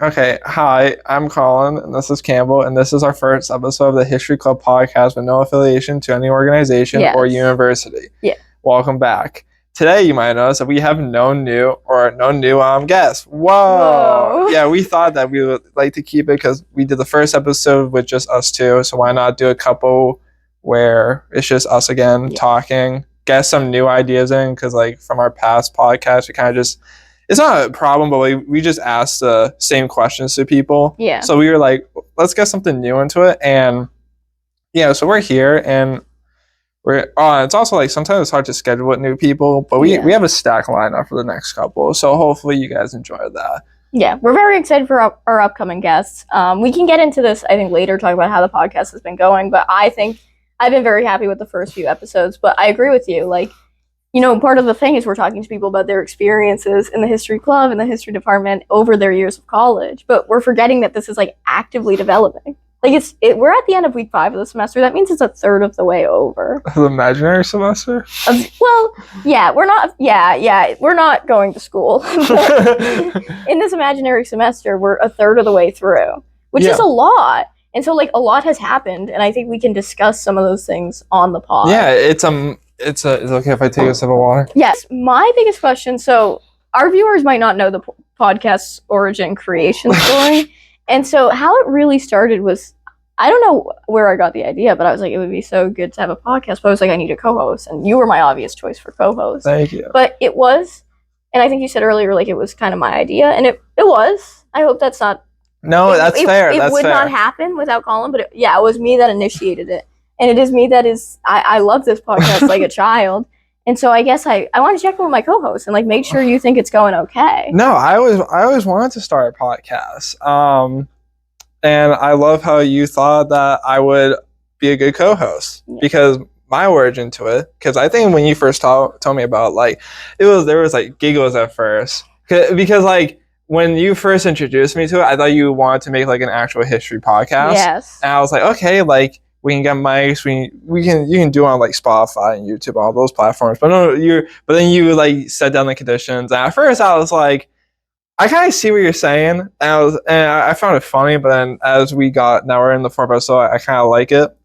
Okay, hi, I'm Colin, and this is Campbell, and this is our first episode of the History Club podcast with no affiliation to any organization or Yes. university. Yeah. Welcome back. Today, you might notice that we have no new guests. Whoa. Yeah, we thought that we would like to keep it because we did the first episode with just us two, so why not do a couple where it's just us again talking, get some new ideas in, because like from our past podcasts, we kind of just it's not a problem, but we just asked the same questions to people. Yeah. So we were like, let's get something new into it. And yeah, so we're here and it's also like sometimes it's hard to schedule with new people, but we have a stack lineup for the next couple. So hopefully you guys enjoy that. Yeah, we're very excited for our upcoming guests. We can get into this, I think, later, talk about how the podcast has been going. But I think I've been very happy with the first few episodes. But I agree with you. Like, you know, part of the thing is we're talking to people about their experiences in the history club and the history department over their years of college. But we're forgetting that this is like actively developing. Like we're at the end of week 5 of the semester. That means it's a third of the way over. The imaginary semester? Well, yeah, we're not. Yeah, we're not going to school. In this imaginary semester, we're a third of the way through, which is a lot. And so, like, a lot has happened, and I think we can discuss some of those things on the pod. Yeah, it's okay if I take a sip of water? Yes, my biggest question. So, our viewers might not know the podcast's origin creation story. And so how it really started was, I don't know where I got the idea, but I was like, it would be so good to have a podcast. But I was like, I need a co-host. And you were my obvious choice for co-host. Thank you. But it was, and I think you said earlier, like, it was kind of my idea. And it was. I hope that's not. No, that's fair. It would not happen without Colin. But it was me that initiated it. And it is me that is, I love this podcast like a child. And so I guess I want to check in with my co-host and like make sure you think it's going okay. No, I always wanted to start a podcast. And I love how you thought that I would be a good co-host because my origin to it. Because I think when you first told me about like there was like giggles at first because like when you first introduced me to it, I thought you wanted to make like an actual history podcast. Yes. And I was like, okay, like. We can get mics. You can do it on like Spotify and YouTube, all those platforms. But then you like set down the conditions. And at first, I was like, I kind of see what you're saying, and I found it funny. But then as now we're in the 4th episode, I kind of like it.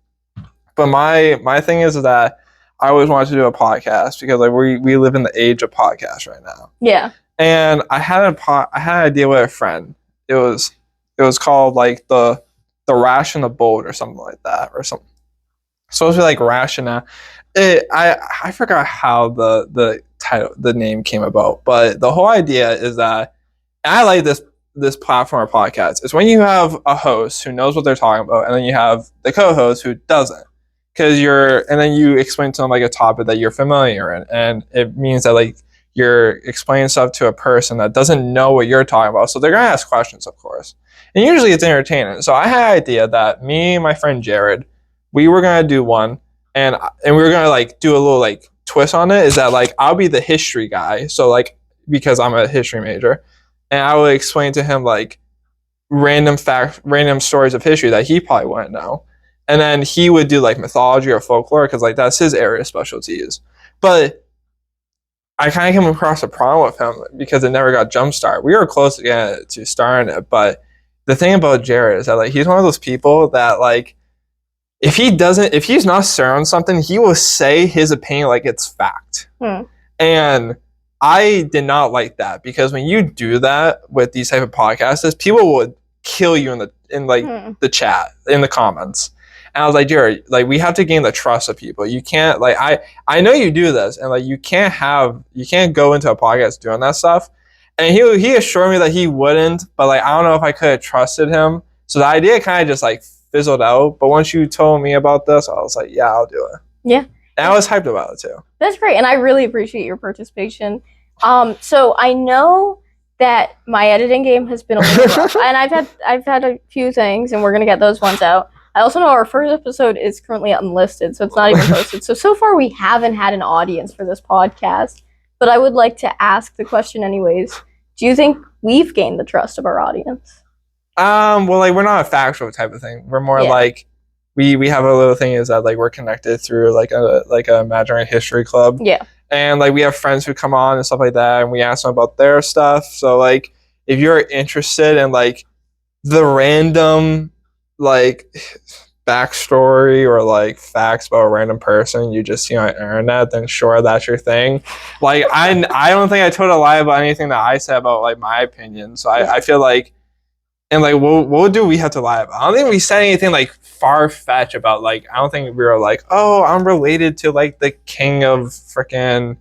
But my thing is that I always wanted to do a podcast because like we live in the age of podcasts right now. Yeah. And I had an idea with a friend. It was called like the Rash and the Bold or something like that or something. It's supposed to be like Ration. I forgot how the title, the name came about, but the whole idea is that, and I like this platform or podcast, is when you have a host who knows what they're talking about, and then you have the co-host who doesn't, and then you explain to them like a topic that you're familiar in, and it means that like you're explaining stuff to a person that doesn't know what you're talking about, so they're gonna ask questions, of course. And usually it's entertaining. So I had an idea that me and my friend Jared, we were going to do one. And we were going to like do a little like twist on it. Is that like I'll be the history guy. So like because I'm a history major. And I would explain to him like random stories of history that he probably wouldn't know. And then he would do like mythology or folklore because like that's his area of specialties. But I kind of came across a problem with him because it never got jump started. We were close to starting it, but the thing about Jared is that like he's one of those people that like if he's not certain on something, he will say his opinion like it's fact. And I did not like that because when you do that with these type of podcasts, people would kill you in the chat, in the comments. And I was like, Jared, like we have to gain the trust of people. You can't like I know you do this, and like you can't go into a podcast doing that stuff. And he assured me that he wouldn't, but like I don't know if I could have trusted him. So the idea kind of just like fizzled out. But once you told me about this, I was like, yeah, I'll do it. Yeah. And I was hyped about it too. That's great, and I really appreciate your participation. So I know that my editing game has been a little rough, and I've had a few things, and we're gonna get those ones out. I also know our first episode is currently unlisted, so it's not even posted. So far we haven't had an audience for this podcast. But I would like to ask the question anyways. Do you think we've gained the trust of our audience? Well, like we're not a factual type of thing. We're more like we have a little thing is that like we're connected through like a imaginary history club. Yeah. And like we have friends who come on and stuff like that, and we ask them about their stuff. So like if you're interested in like the random like backstory or like facts about a random person you just see on the internet, then sure, that's your thing. Like I don't think I told a lie about anything that I said about like my opinion. So I feel like, and like what do we have to lie about? I don't think we said anything like far fetched about like, I don't think we were like, oh, I'm related to like the king of freaking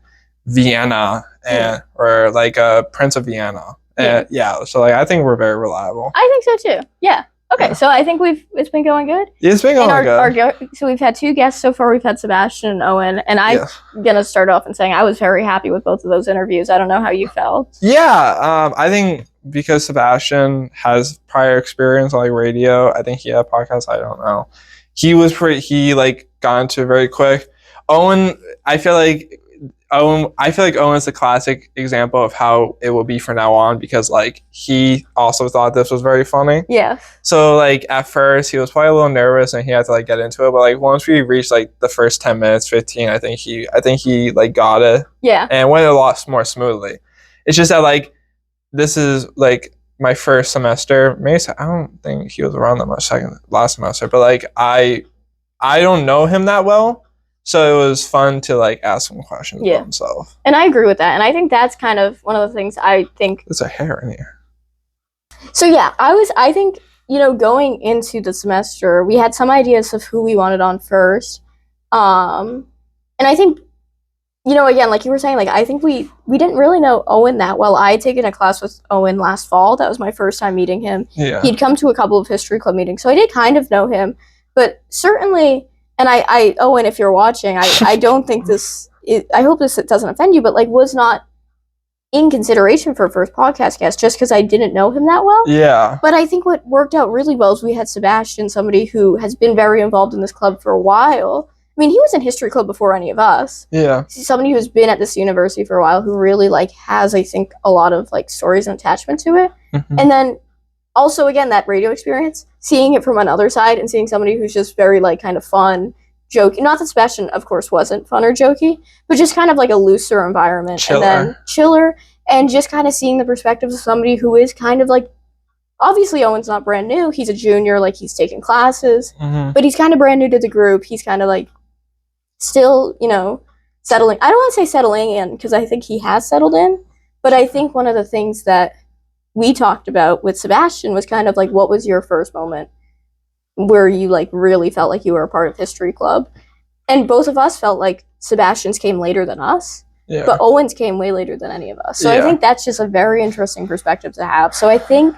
Vienna and or like a prince of Vienna. And yeah, so like I think we're very reliable. I think so too. Yeah. Okay, so I think it's been going good. Yeah, it's been going good. So we've had 2 guests so far. We've had Sebastian and Owen, and I'm gonna start off and saying I was very happy with both of those interviews. I don't know how you felt. Yeah, I think because Sebastian has prior experience on like radio, I think he had a podcast. I don't know. He like got into it very quick. Owen, I feel like Owen's the classic example of how it will be from now on, because like he also thought this was very funny. Yeah. So like at first he was probably a little nervous and he had to like get into it, but like once we reached like the first 10 minutes, 15, I think he like got it. Yeah. And went a lot more smoothly. It's just that like this is like my first semester. Maybe I don't think he was around that much last semester, but like I don't know him that well. So it was fun to like ask him questions about himself. And I agree with that. And I think that's kind of one of the things I think. There's a hair in here. So yeah, I think, you know, going into the semester, we had some ideas of who we wanted on first. And I think, you know, again, like you were saying, like I think we didn't really know Owen that well. I had taken a class with Owen last fall. That was my first time meeting him. Yeah. He'd come to a couple of history club meetings. So I did kind of know him. But certainly... And I Owen, if you're watching, I don't think I hope this doesn't offend you, but like was not in consideration for a first podcast guest just because I didn't know him that well. Yeah. But I think what worked out really well is we had Sebastian, somebody who has been very involved in this club for a while. I mean, he was in history club before any of us. Yeah. Somebody who's been at this university for a while who really like has, I think, a lot of like stories and attachment to it. Mm-hmm. And then also, again, that radio experience, seeing it from another side and seeing somebody who's just very, like, kind of fun, jokey. Not that Sebastian, of course, wasn't fun or jokey, but just kind of like a looser environment. Chiller. And then chiller, and just kind of seeing the perspectives of somebody who is kind of like, obviously Owen's not brand new. He's a junior, like, he's taking classes, but he's kind of brand new to the group. He's kind of, like, still, you know, settling. I don't want to say settling in, because I think he has settled in, but I think one of the things that we talked about with Sebastian was kind of like, what was your first moment where you like really felt like you were a part of history club? And both of us felt like Sebastian's came later than us, but Owen's came way later than any of us. So I think that's just a very interesting perspective to have. So I think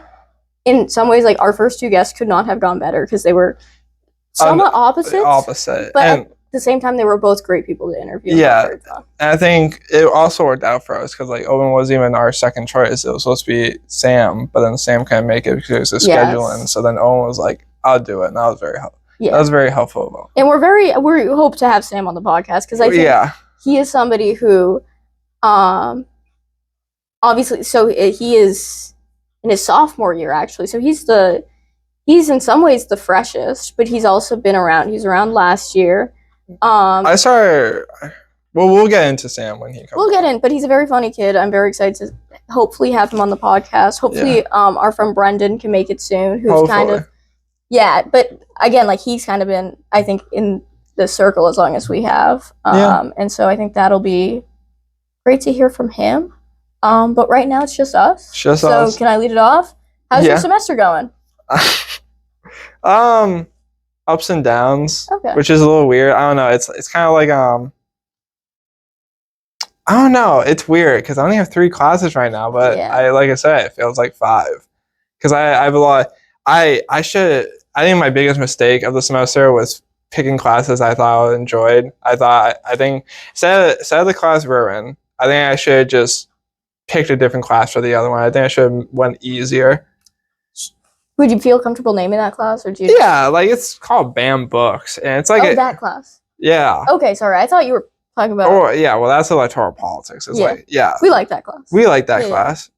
in some ways, like our first 2 guests could not have gone better because they were somewhat opposite, but at the same time, they were both great people to interview. Yeah, and I think it also worked out for us because like Owen wasn't even our second choice. It was supposed to be Sam, but then Sam couldn't make it because of scheduling. So then Owen was like, "I'll do it," and that was very helpful. Yeah, that was very helpful about. And we hope to have Sam on the podcast because I think he is somebody who, obviously, so he is in his sophomore year actually. So he's in some ways the freshest, but he's also been around. He's around last year. I started. Well, we'll get into Sam when he comes. We'll get in, but he's a very funny kid. I'm very excited to hopefully have him on the podcast. Hopefully, our friend Brendan can make it soon. Who's kind of, but again, like he's kind of been, I think, in the circle as long as we have. And so I think that'll be great to hear from him. But right now it's just us. So can I lead it off? How's your semester going? Ups and downs, which is a little weird. I don't know. It's kind of like I don't know. It's weird because I only have 3 classes right now, but like I said, it feels like 5 because I have a lot. I think my biggest mistake of the semester was picking classes I thought I enjoyed. I think instead of the class we're in, I think I should have just picked a different class for the other one. I think I should have went easier. Would you feel comfortable naming that class, or do you? Yeah, like it's called BAM Books, and it's like that class. Yeah. Okay, sorry. I thought you were talking about. Oh yeah, well that's electoral politics. It's we like that class. We like that class.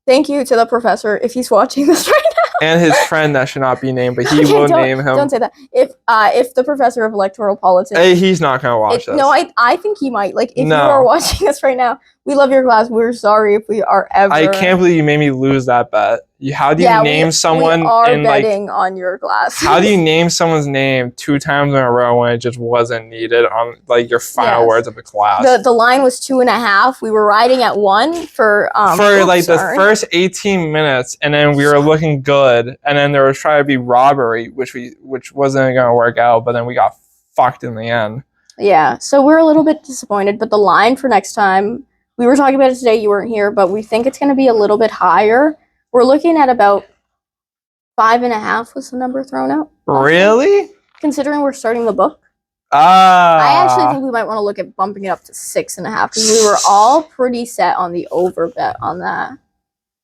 Thank you to the professor if he's watching this right and his friend that should not be named, but he Okay, will name him. Don't say that. If the professor of electoral politics, Hey, he's not gonna watch this. no, I think he might. Like, if No. you are watching us right now, we love your class. We're sorry if we are ever. I can't believe you made me lose that bet. How do you name someone we are in like? betting on your class. How do you name someone's name 2 times in a row when it just wasn't needed on like your final Yes. words of the class? The line was 2.5. We were riding at 1 for like the first 18 minutes, and then we were looking good, and then there was trying to be robbery, which wasn't gonna work out, but then we got fucked in the end. Yeah, so we're a little bit disappointed, but the line for next time, we were talking about it today, you weren't here, but we think it's gonna be a little bit higher. We're looking at about 5.5 was the number thrown out. Really? Considering we're starting the book. Ah. I actually think we might want to look at bumping it up to 6.5 because we were all pretty set on the over bet on that.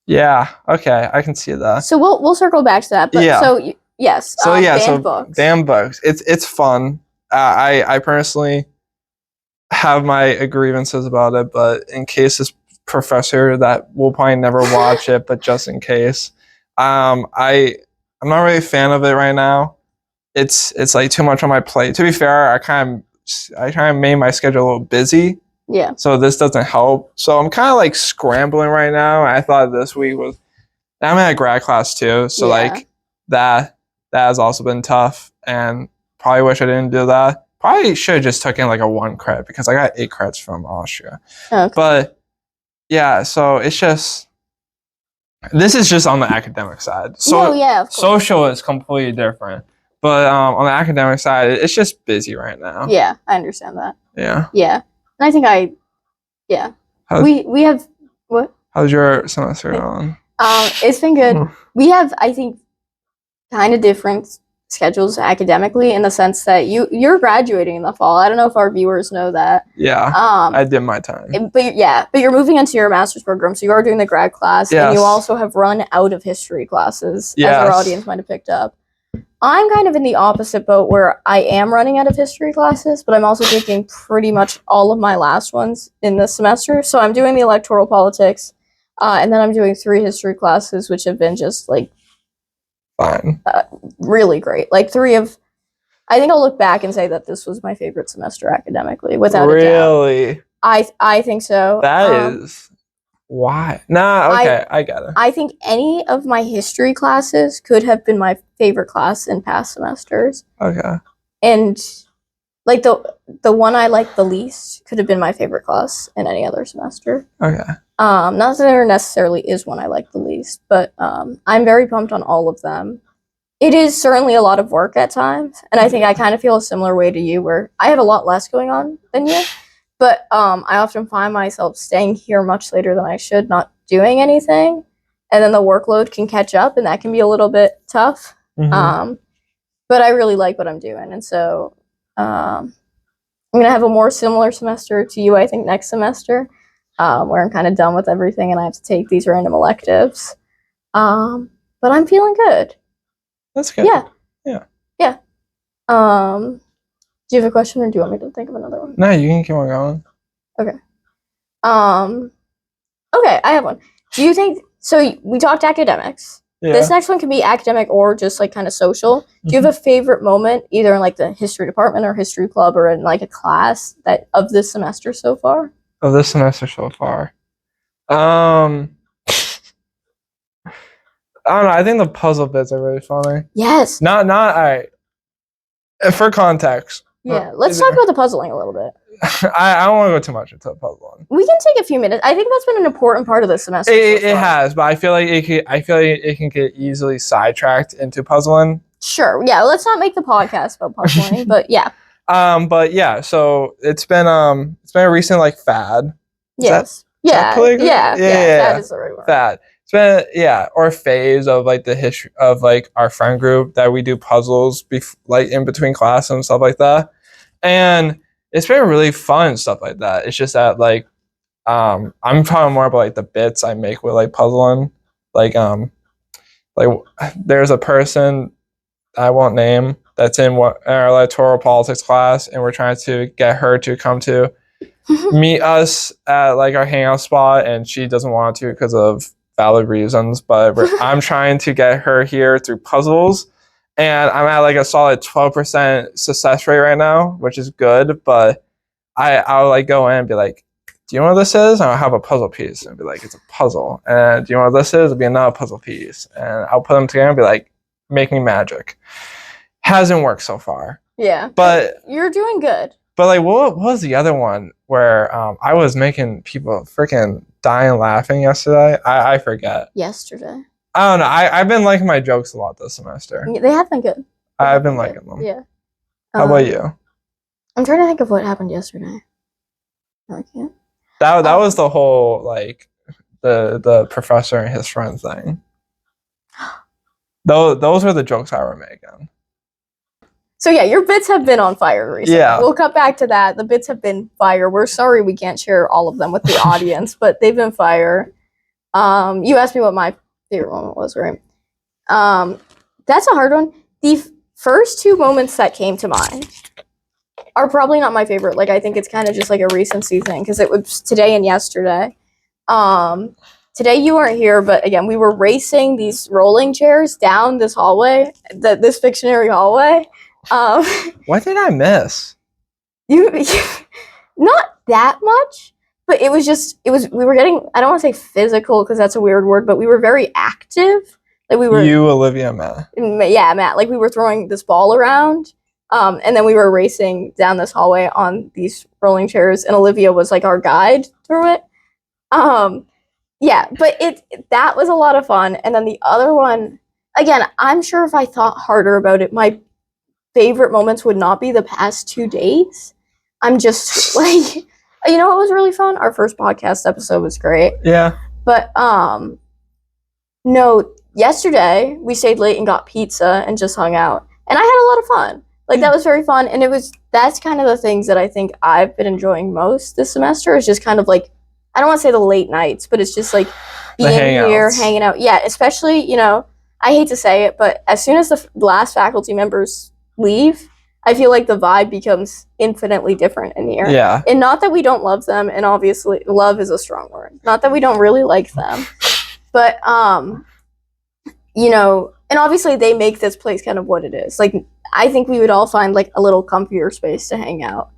Yeah. Okay, I can see that. So we'll circle back to that. But Yeah. so yes. Banned books. Banned books. It's fun. I personally have my grievances about it, but in case this professor that will probably never watch it, but just in case, I'm not really a fan of it right now. It's like too much on my plate. To be fair, I kind of made my schedule a little busy. Yeah. So this doesn't help. So I'm kind of like scrambling right now. I thought this week was. I'm in a grad class too, so like that has also been tough, and probably wish I didn't do that. Probably should have just took in like a 1 credit because I got 8 credits from Austria. Okay. But yeah, so it's just. This is just on the academic side. So no, yeah, of course. social is completely different. But on the academic side, it's just busy right now. Yeah, I understand that. Yeah. Yeah, and I think we have what? How's your semester going? It's been good. We have, I think, kind of different schedules academically in the sense that you're graduating in the fall. I don't know if our viewers know that. Yeah. I did my time. But you're moving into your master's program, so you are doing the grad class, and you also have run out of history classes, as our audience might have picked up. I'm kind of in the opposite boat where I am running out of history classes, but I'm also taking pretty much all of my last ones in this semester. So I'm doing the electoral politics, and then I'm doing 3 history classes, which have been just like fine, really great. Like I think I'll look back and say that this was my favorite semester academically, without a doubt. Really? I think so. That is. Why? Nah, okay, I get it. I think any of my history classes could have been my favorite class in past semesters. Okay. And like the one I liked the least could have been my favorite class in any other semester. Okay. Not that there necessarily is one I like the least, but I'm very pumped on all of them. It is certainly a lot of work at times, and I think I kind of feel a similar way to you, where I have a lot less going on than you. But I often find myself staying here much later than I should, not doing anything. And then the workload can catch up, and that can be a little bit tough. Mm-hmm. But I really like what I'm doing. And so I'm going to have a more similar semester to you, I think, next semester, where I'm kind of done with everything and I have to take these random electives. But I'm feeling good. That's good. Yeah. Yeah. Yeah. Do you have a question, or do you want me to think of another one? No, you can keep on going. Okay. Okay, I have one. Do you think so? We talked academics. Yeah. This next one can be academic or just like kind of social. Do you have a favorite moment, either in like the history department or history club, or in like a class that of this semester so far? Of this semester so far, I don't know. I think the puzzle bits are really funny. Yes. Not all right. For context. Yeah, let's talk about the puzzling a little bit. I don't want to go too much into the puzzling. We can take a few minutes. I think that's been an important part of the semester. It has, but I feel like it can get easily sidetracked into puzzling. Sure. Yeah. Let's not make the podcast about puzzling, but yeah. But yeah. So it's been a recent like fad. Yes. Yeah. Fad is the right word. Fad. It's been or phase of like the history of like our friend group that we do puzzles like in between class and stuff like that, and it's been really fun and stuff like that. It's just that like I'm talking more about like the bits I make with like puzzling, like there's a person I won't name that's in our electoral politics class, and we're trying to get her to come to meet us at like our hangout spot, and she doesn't want to because of valid reasons, but I'm trying to get her here through puzzles, and I'm at like a solid 12% success rate right now, which is good. But I'll like go in and be like, do you know what this is? And I'll have a puzzle piece and be like, it's a puzzle. And do you know what this is? It'll be another puzzle piece, and I'll put them together and be like, make me magic. Hasn't worked so far. Yeah. But you're doing good. But like, what was the other one where I was making people freaking dying laughing yesterday? I forget. Yesterday. I don't know. I've been liking my jokes a lot this semester. They have been good. I've been liking them. Yeah. How about you? I'm trying to think of what happened yesterday. I can't. That was the whole like the professor and his friend thing. Those were the jokes I were making. So yeah, your bits have been on fire recently. Yeah. We'll cut back to that. The bits have been fire. We're sorry we can't share all of them with the audience, but they've been fire. You asked me what my favorite moment was, right? That's a hard one. The first two moments that came to mind are probably not my favorite. Like, I think it's kind of just like a recency thing because it was today and yesterday. Today you weren't here, but again, we were racing these rolling chairs down this hallway, this Pictionary hallway. What did I miss? You not that much, but we were getting, I don't want to say physical because that's a weird word, but we were very active. Like we were You, Olivia, Matt. Yeah, Matt. Like we were throwing this ball around. And then we were racing down this hallway on these rolling chairs, and Olivia was like our guide through it. Yeah, but that was a lot of fun. And then the other one, again, I'm sure if I thought harder about it, my favorite moments would not be the past 2 days. I'm just like, you know what was really fun? Our first podcast episode was great. Yeah. But no, yesterday we stayed late and got pizza and just hung out. And I had a lot of fun. Like that was very fun. And that's kind of the things that I think I've been enjoying most this semester is just kind of like, I don't want to say the late nights, but it's just like being here, hanging out. Yeah, especially, you know, I hate to say it, but as soon as the last faculty members leave, I feel like the vibe becomes infinitely different in here. Yeah. And not that we don't love them, and obviously love is a strong word. Not that we don't really like them. But you know, and obviously they make this place kind of what it is. Like I think we would all find like a little comfier space to hang out.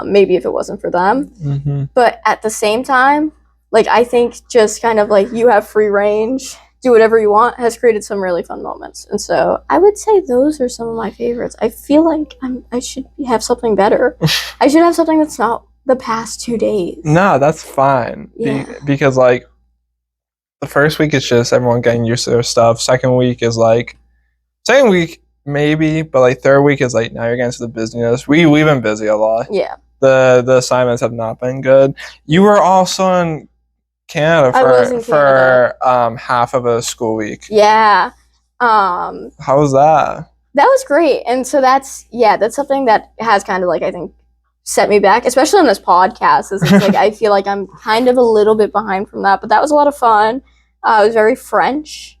Maybe if it wasn't for them. Mm-hmm. But at the same time, like I think just kind of like you have free range, do whatever you want, has created some really fun moments. And so I would say those are some of my favorites. I feel like I should have something better. I should have something that's not the past 2 days. No, that's fine. Yeah. Because like the first week is just everyone getting used to their stuff. Second week maybe, but like third week is like now you're getting to the busyness. We've been busy a lot. Yeah. The assignments have not been good. You were also in Canada for half of a school week. Yeah. How was that? That was great. And so that's something that has kind of like I think set me back, especially on this podcast. Is it's like I feel like I'm kind of a little bit behind from that, but that was a lot of fun. It was very French.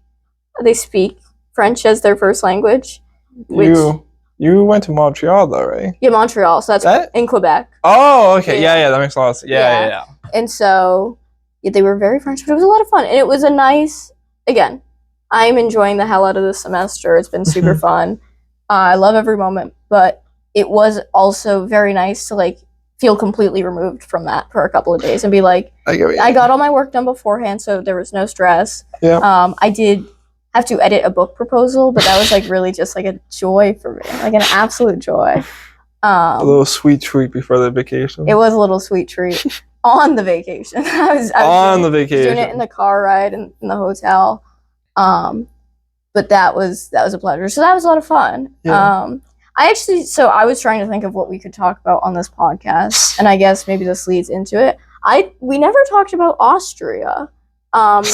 They speak French as their first language. You went to Montreal though, right? Yeah, Montreal. So that's in Quebec. Oh, okay. Yeah, that makes a lot of sense. Yeah. And so they were very French, but it was a lot of fun. And it was a nice, again, I'm enjoying the hell out of this semester. It's been super fun. I love every moment, but it was also very nice to like feel completely removed from that for a couple of days and be like, I got all my work done beforehand, so there was no stress. Yeah. I did have to edit a book proposal, but that was like really just like a joy for me, like an absolute joy. A little sweet treat before the vacation. It was a little sweet treat on the vacation. I was doing it in the car ride in the hotel. But that was a pleasure. So that was a lot of fun. Yeah. I was trying to think of what we could talk about on this podcast, and I guess maybe this leads into it. We never talked about Austria. And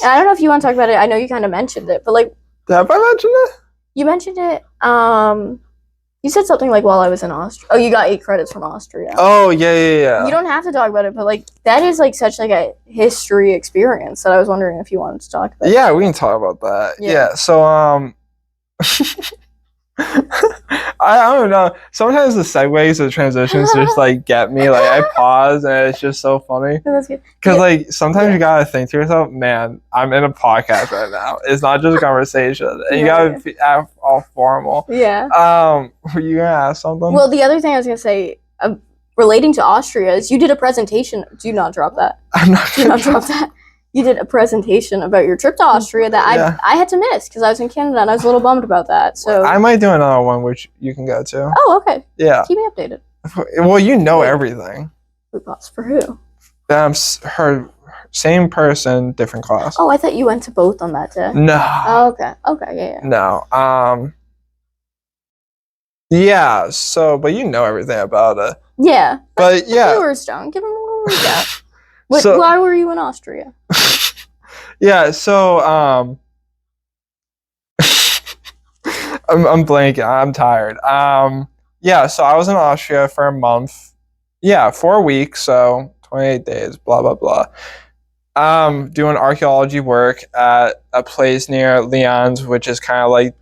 I don't know if you want to talk about it. I know you kind of mentioned it, but like, have I mentioned it? You mentioned it. You said something like while I was in Austria. Oh, you got 8 credits from Austria. Oh, yeah. You don't have to talk about it, but like that is like such like a history experience that I was wondering if you wanted to talk about. Yeah, we can talk about that. Yeah. So I don't know. Sometimes the segues, the transitions just like get me. Like I pause and it's just so funny. That's good. Cause Yeah. like sometimes Yeah. you gotta think to yourself, man, I'm in a podcast right now. It's not just a conversation. And you Yeah. gotta act all formal. Yeah. Were you gonna ask something? Well, the other thing I was gonna say, relating to Austria, is you did a presentation. Do not drop that. I'm not Do gonna not drop that. You did a presentation about your trip to Austria that Yeah. I had to miss because I was in Canada and I was a little bummed about that. So I might do another one which you can go to. oh, okay. Yeah. Keep me updated. Well, you know Wait. everything. We paused for who? Her same person, different class. Oh, I thought you went to both on that day. No. Oh, okay. Okay. Yeah. No. Yeah, so but you know everything about it. Yeah. But yeah. Viewers don't give them a little recap. So- Why were you in Austria? Yeah, so I'm blanking. I'm tired. Yeah, so I was in Austria for a month. Yeah, 4 weeks, so 28 days, blah blah blah. Doing archaeology work at a place near Lyons, which is kind of like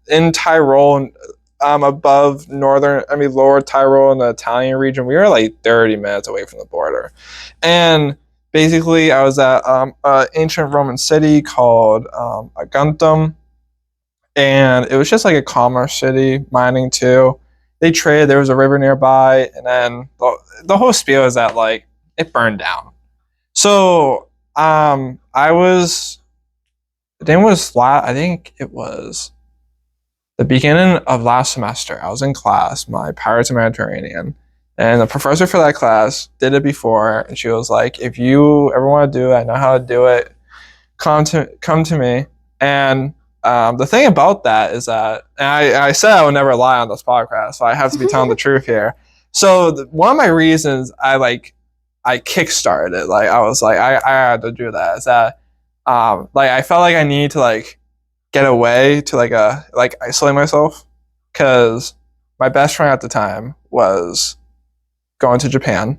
in Tyrol, above lower Tyrol in the Italian region. We were like 30 minutes away from the border. And basically I was at an ancient Roman city called Aguntum. And it was just like a commerce city, mining too. They traded, there was a river nearby, and then the whole spiel is that like it burned down. So I think it was the beginning of last semester. I was in class, my Pirates of the Mediterranean, and the professor for that class did it before, and she was like, if you ever want to do it, I know how to do it, come to me. And the thing about that is that, and I said I would never lie on this podcast, so I have to be telling the truth here. So one of my reasons I kickstarted it, like I was like I had to do that, is that like I felt like I needed to like get away to like isolate myself, because my best friend at the time was going to Japan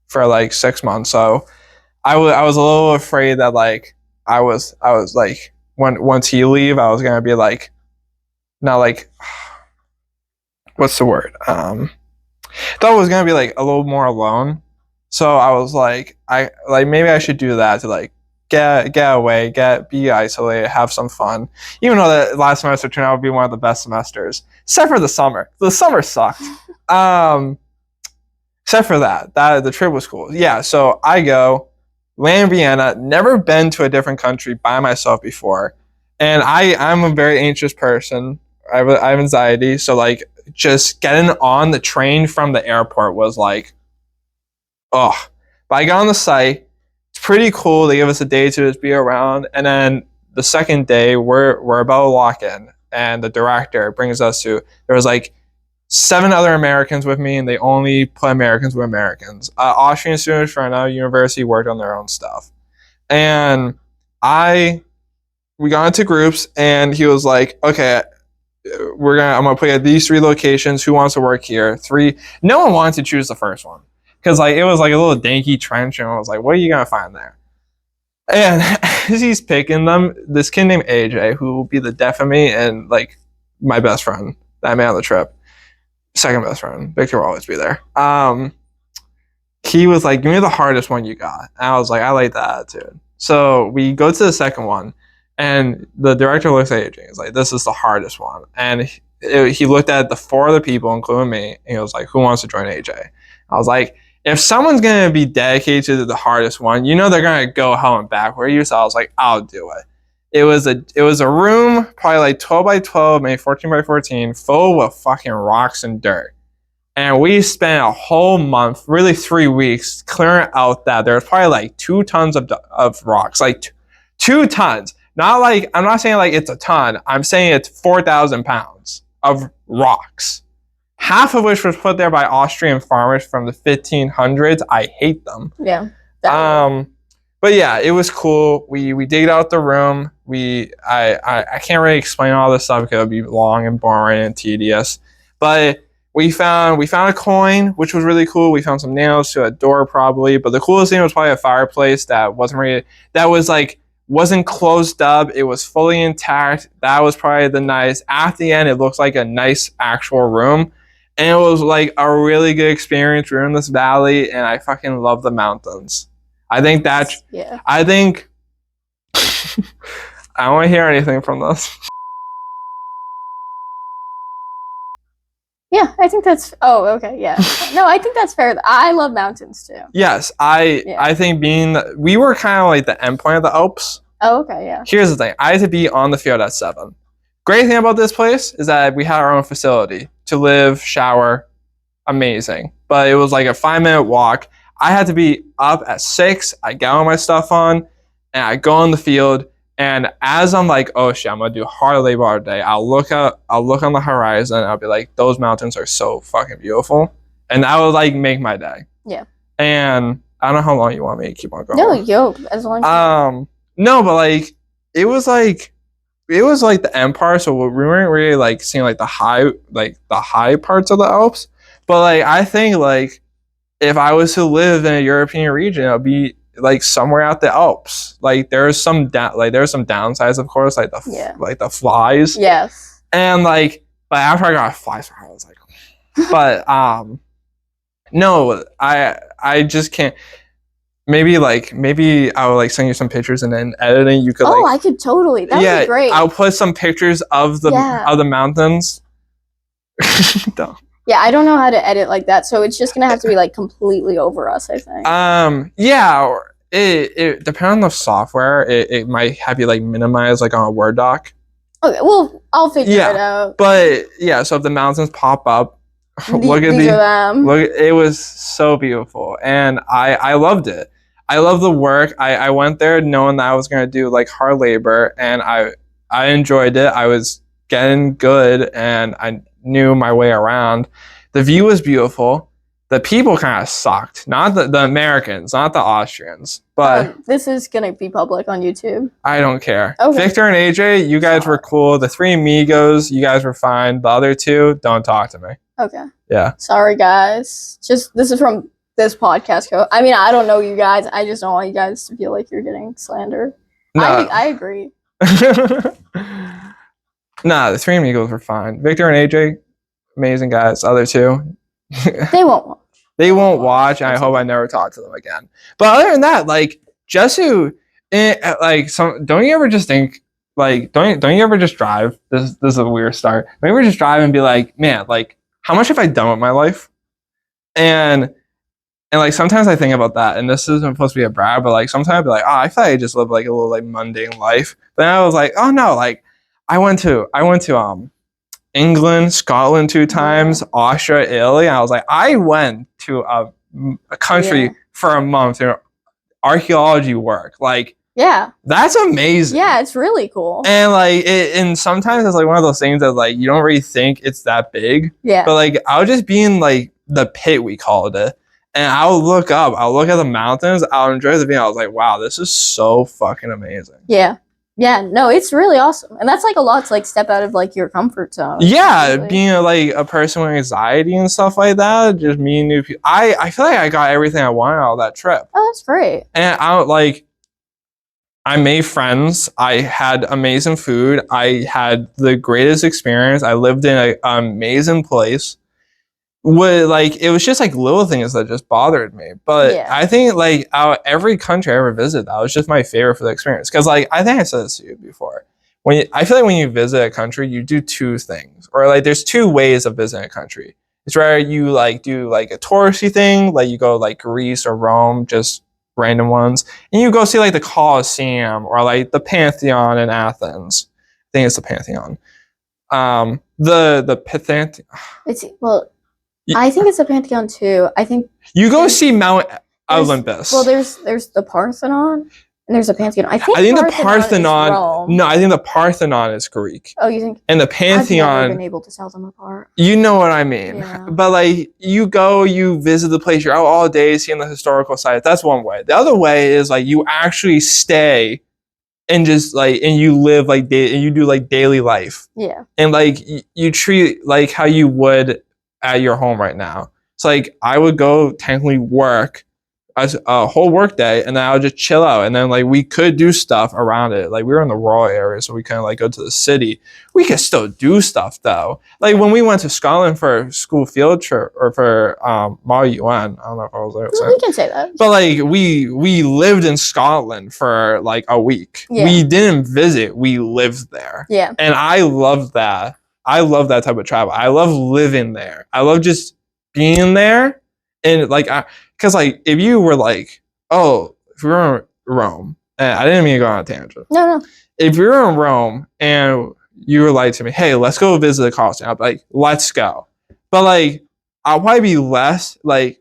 for like 6 months. So I was a little afraid that like I was like once he leave, I was gonna be like, not like, what's the word? Thought I was gonna be like a little more alone. So I was like, maybe I should do that to like get away, be isolated, have some fun. Even though that last semester turned out to be one of the best semesters, except for the summer. The summer sucked. Except for that the trip was cool. Yeah, so I go, land in Vienna, never been to a different country by myself before. And I'm a very anxious person. I have anxiety. So like just getting on the train from the airport was like, oh. But I got on the site. It's pretty cool. They give us a day to just be around. And then the second day, we're about to lock in. And the director brings us to, there was like 7 other Americans with me, and they only put Americans with Americans. Austrian students from another university worked on their own stuff. And we got into groups, and he was like, okay, I'm gonna put you at these 3 locations. Who wants to work here? 3. No one wanted to choose the first one, because like it was like a little danky trench, and I was like, what are you gonna find there? And as he's picking them, this kid named AJ, who will be the death of me and like my best friend that I met on the trip, second best friend, Victor will always be there. He was like, give me the hardest one you got. And I was like, I like that attitude. So we go to the second one, and the director looks at AJ. He's like, this is the hardest one. And he looked at the 4 other people, including me, and he was like, who wants to join AJ? I was like, if someone's going to be dedicated to the hardest one, you know they're going to go hell and back for you. So I was like, I'll do it. It was a room, probably like 12 by 12, maybe 14 by 14, full with fucking rocks and dirt. And we spent a whole month, really 3 weeks, clearing out that. There was probably like 2 tons of rocks, like 2 tons. Not like, I'm not saying like it's a ton. I'm saying it's 4,000 pounds of rocks. Half of which was put there by Austrian farmers from the 1500s. I hate them. Yeah. But yeah, it was cool. We digged out the room. I can't really explain all this stuff because it would be long and boring and tedious. But we found a coin, which was really cool. We found some nails to a door probably. But the coolest thing was probably a fireplace that wasn't really, that was like wasn't closed up. It was fully intact. That was probably the nice. At the end, it looks like a nice actual room. And it was like a really good experience. We were in this valley, and I fucking love the mountains. I think that, Yeah. I think, I don't want to hear anything from this. Yeah, I think that's. Oh, okay, yeah. No, I think that's fair. I love mountains too. Yes, Yeah. I think we were kind of like the endpoint of the Alps. Oh, okay, yeah. Here's the thing: I had to be on the field at 7. Great thing about this place is that we had our own facility to live, shower, amazing. But it was like a 5-minute walk. I had to be up at 6. I get all my stuff on, and I go on the field. And as I'm like, oh shit, I'm gonna do hard labor all day. I'll look on the horizon. And I'll be like, those mountains are so fucking beautiful, and that would like make my day. Yeah. And I don't know how long you want me to keep on going. No, yo, as long as. No, but like it was like the end part, so we weren't really like seeing like the high parts of the Alps. But like I think like if I was to live in a European region, it would be like somewhere out the Alps. Like there's some downsides, of course, like the flies. Yes. And like, but after I got flies, I was like, but no, I just can't. Maybe I would like send you some pictures, and then editing you could. Oh, like, I could totally. That would be great. I'll put some pictures of the mountains. Don't. Yeah, I don't know how to edit like that, so it's just gonna have to be like completely over us, I think. Yeah, or it depending on the software, it might have you like minimize like on a Word doc. Okay, well, I'll figure it out. But yeah, so if the mountains pop up, look at these are them. Look, it was so beautiful, and I loved it. I love the work. I went there knowing that I was gonna do like hard labor, and I enjoyed it. I was getting good, and I knew my way around. The view was beautiful. The people kind of sucked. Not the Americans, not the Austrians, but this is gonna be public on YouTube. I don't care. Okay. Victor and AJ, you guys were cool. The 3 amigos, you guys were fine. The other 2, don't talk to me. Okay. Yeah. Sorry, guys. Just this is from this podcast code. I mean, I don't know you guys. I just don't want you guys to feel like you're getting slandered. No. I agree. Nah, the 3 amigos were fine. Victor and AJ, amazing guys. The other 2, they won't watch. They won't watch, and I hope I never talk to them again. But other than that, like Jesu, like don't you ever just think like don't you ever just drive? This is a weird start. Don't you ever just drive and be like, man, like how much have I done with my life? And like sometimes I think about that, and this isn't supposed to be a brag, but like sometimes I'd be like, oh, I feel like I just live like a little like mundane life. But then I was like, oh no, like I went to England, Scotland 2 times, Austria, Italy. And I was like, I went to a country for a month in archaeology work. Like, yeah, that's amazing. Yeah, it's really cool. And like, and sometimes it's like one of those things that like you don't really think it's that big. Yeah. But like, I would just be in like the pit, we called it, and I'll look up, I'll look at the mountains, I'll enjoy the view. I was like, wow, this is so fucking amazing. Yeah. Yeah, no, it's really awesome. And that's like a lot to like step out of like your comfort zone. Yeah, really. Being like a person with anxiety and stuff like that, just meeting new people. I feel like I got everything I wanted out of that trip. Oh, that's great. And I made friends. I had amazing food. I had the greatest experience. I lived in an amazing place. It was just like little things that just bothered me. But I think like out every country I ever visited, that was just my favorite for the experience. Because like I think I said this to you before. I feel like when you visit a country, you do 2 things, or like there's 2 ways of visiting a country. It's where you like do like a touristy thing, like you go like Greece or Rome, just random ones, and you go see like the Colosseum or like the Pantheon in Athens. I think it's the Pantheon. The Pantheon. I think it's the Pantheon too. I think you go see Mount Olympus. Well, there's the Parthenon and there's the Pantheon. I think the Parthenon. No, I think the Parthenon is Greek. Oh, you think? And the Pantheon. I've never been able to tell them apart. You know what I mean? Yeah. But like you go, you visit the place. You're out all day seeing the historical sites. That's one way. The other way is like you actually stay and just like and you live like and you do like daily life. Yeah. And like you treat like how you would at your home right now. It's like I would go technically work a whole work day, and then I would just chill out. And then like we could do stuff around it. Like we were in the rural area, so we couldn't like go to the city. We could still do stuff though. Like when we went to Scotland for a school field trip or for Model UN. I don't know if I was there. We can say that. But like we lived in Scotland for like a week. Yeah. We didn't visit. We lived there. Yeah. And I love that. I love that type of travel. I love living there. I love just being there. And like, because like if you were like, oh, if we were in Rome, and I didn't mean to go on a tangent. No. If you were in Rome and you were like to me, hey, let's go visit the Colosseum, I'd be like, let's go. But like, I'll probably be less like,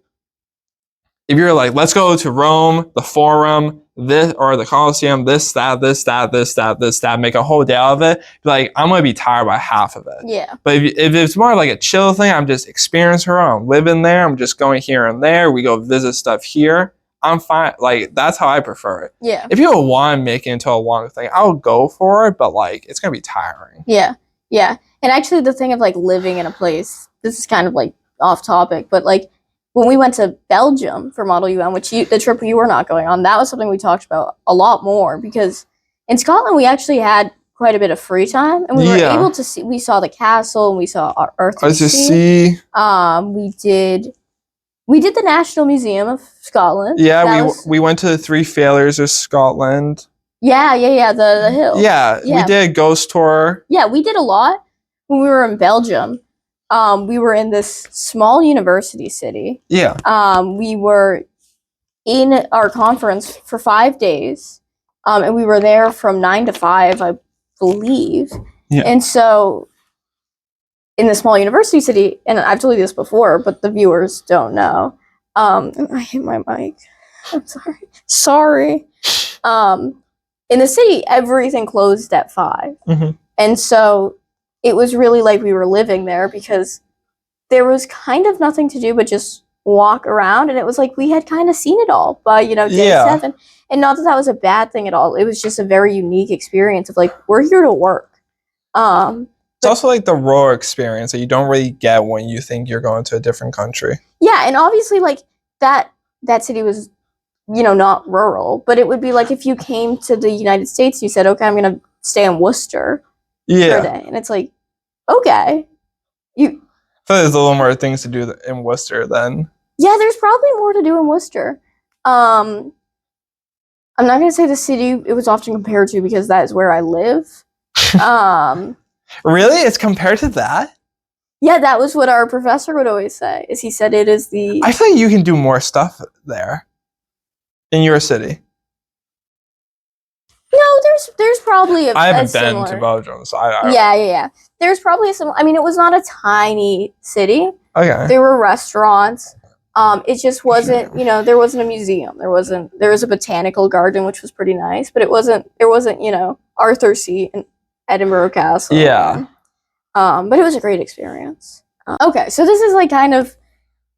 if you're like, let's go to Rome, the Forum, this or the Colosseum, this, that, make a whole day of it. Like, I'm gonna be tired by half of it. Yeah. But if it's more like a chill thing, I'm just experiencing her. I'm living there. I'm just going here and there. We go visit stuff here. I'm fine. Like, that's how I prefer it. Yeah. If you want to make it into a long thing, I'll go for it. But like, it's gonna be tiring. Yeah. Yeah. And actually, the thing of like living in a place. This is kind of like off topic, but like. When we went to Belgium for Model UN, which the trip you were not going on, that was something we talked about a lot more because in Scotland we actually had quite a bit of free time and we were able to see. We saw the castle and we saw Arthur's Seat. We did the National Museum of Scotland. Yeah, we went to the Three Failures of Scotland. Yeah, the hill. Yeah, we did a ghost tour. Yeah, we did a lot when we were in Belgium. We were in this small university city. Yeah. We were in our conference for 5 days. And we were there from 9 to 5, I believe. Yeah. And so in the small university city, and I've told you this before, but the viewers don't know. I hit my mic. I'm sorry. Sorry. In the city, everything closed at 5. Mm-hmm. And so it was really like we were living there because there was kind of nothing to do but just walk around. And it was like we had kind of seen it all by, day 7. And not that was a bad thing at all. It was just a very unique experience of like, we're here to work. It's also like the raw experience that you don't really get when you think you're going to a different country. Yeah, and obviously like that city was, not rural. But it would be like if you came to the United States, you said, okay, I'm going to stay in Worcester for a day. And it's like, okay. I feel like there's a little more things to do in Worcester than... Yeah, there's probably more to do in Worcester. I'm not going to say the city it was often compared to because that is where I live. Really? It's compared to that? Yeah, that was what our professor would always say. He said it is the... I feel like you can do more stuff there in your city. No, there's probably I haven't been to Belgium, so I Yeah. There's probably I mean, it was not a tiny city. Okay. There were restaurants. It just wasn't, there wasn't a museum. There was a botanical garden, which was pretty nice, but there wasn't, Arthur's Seat and Edinburgh Castle. Yeah. But it was a great experience. Okay, so this is like kind of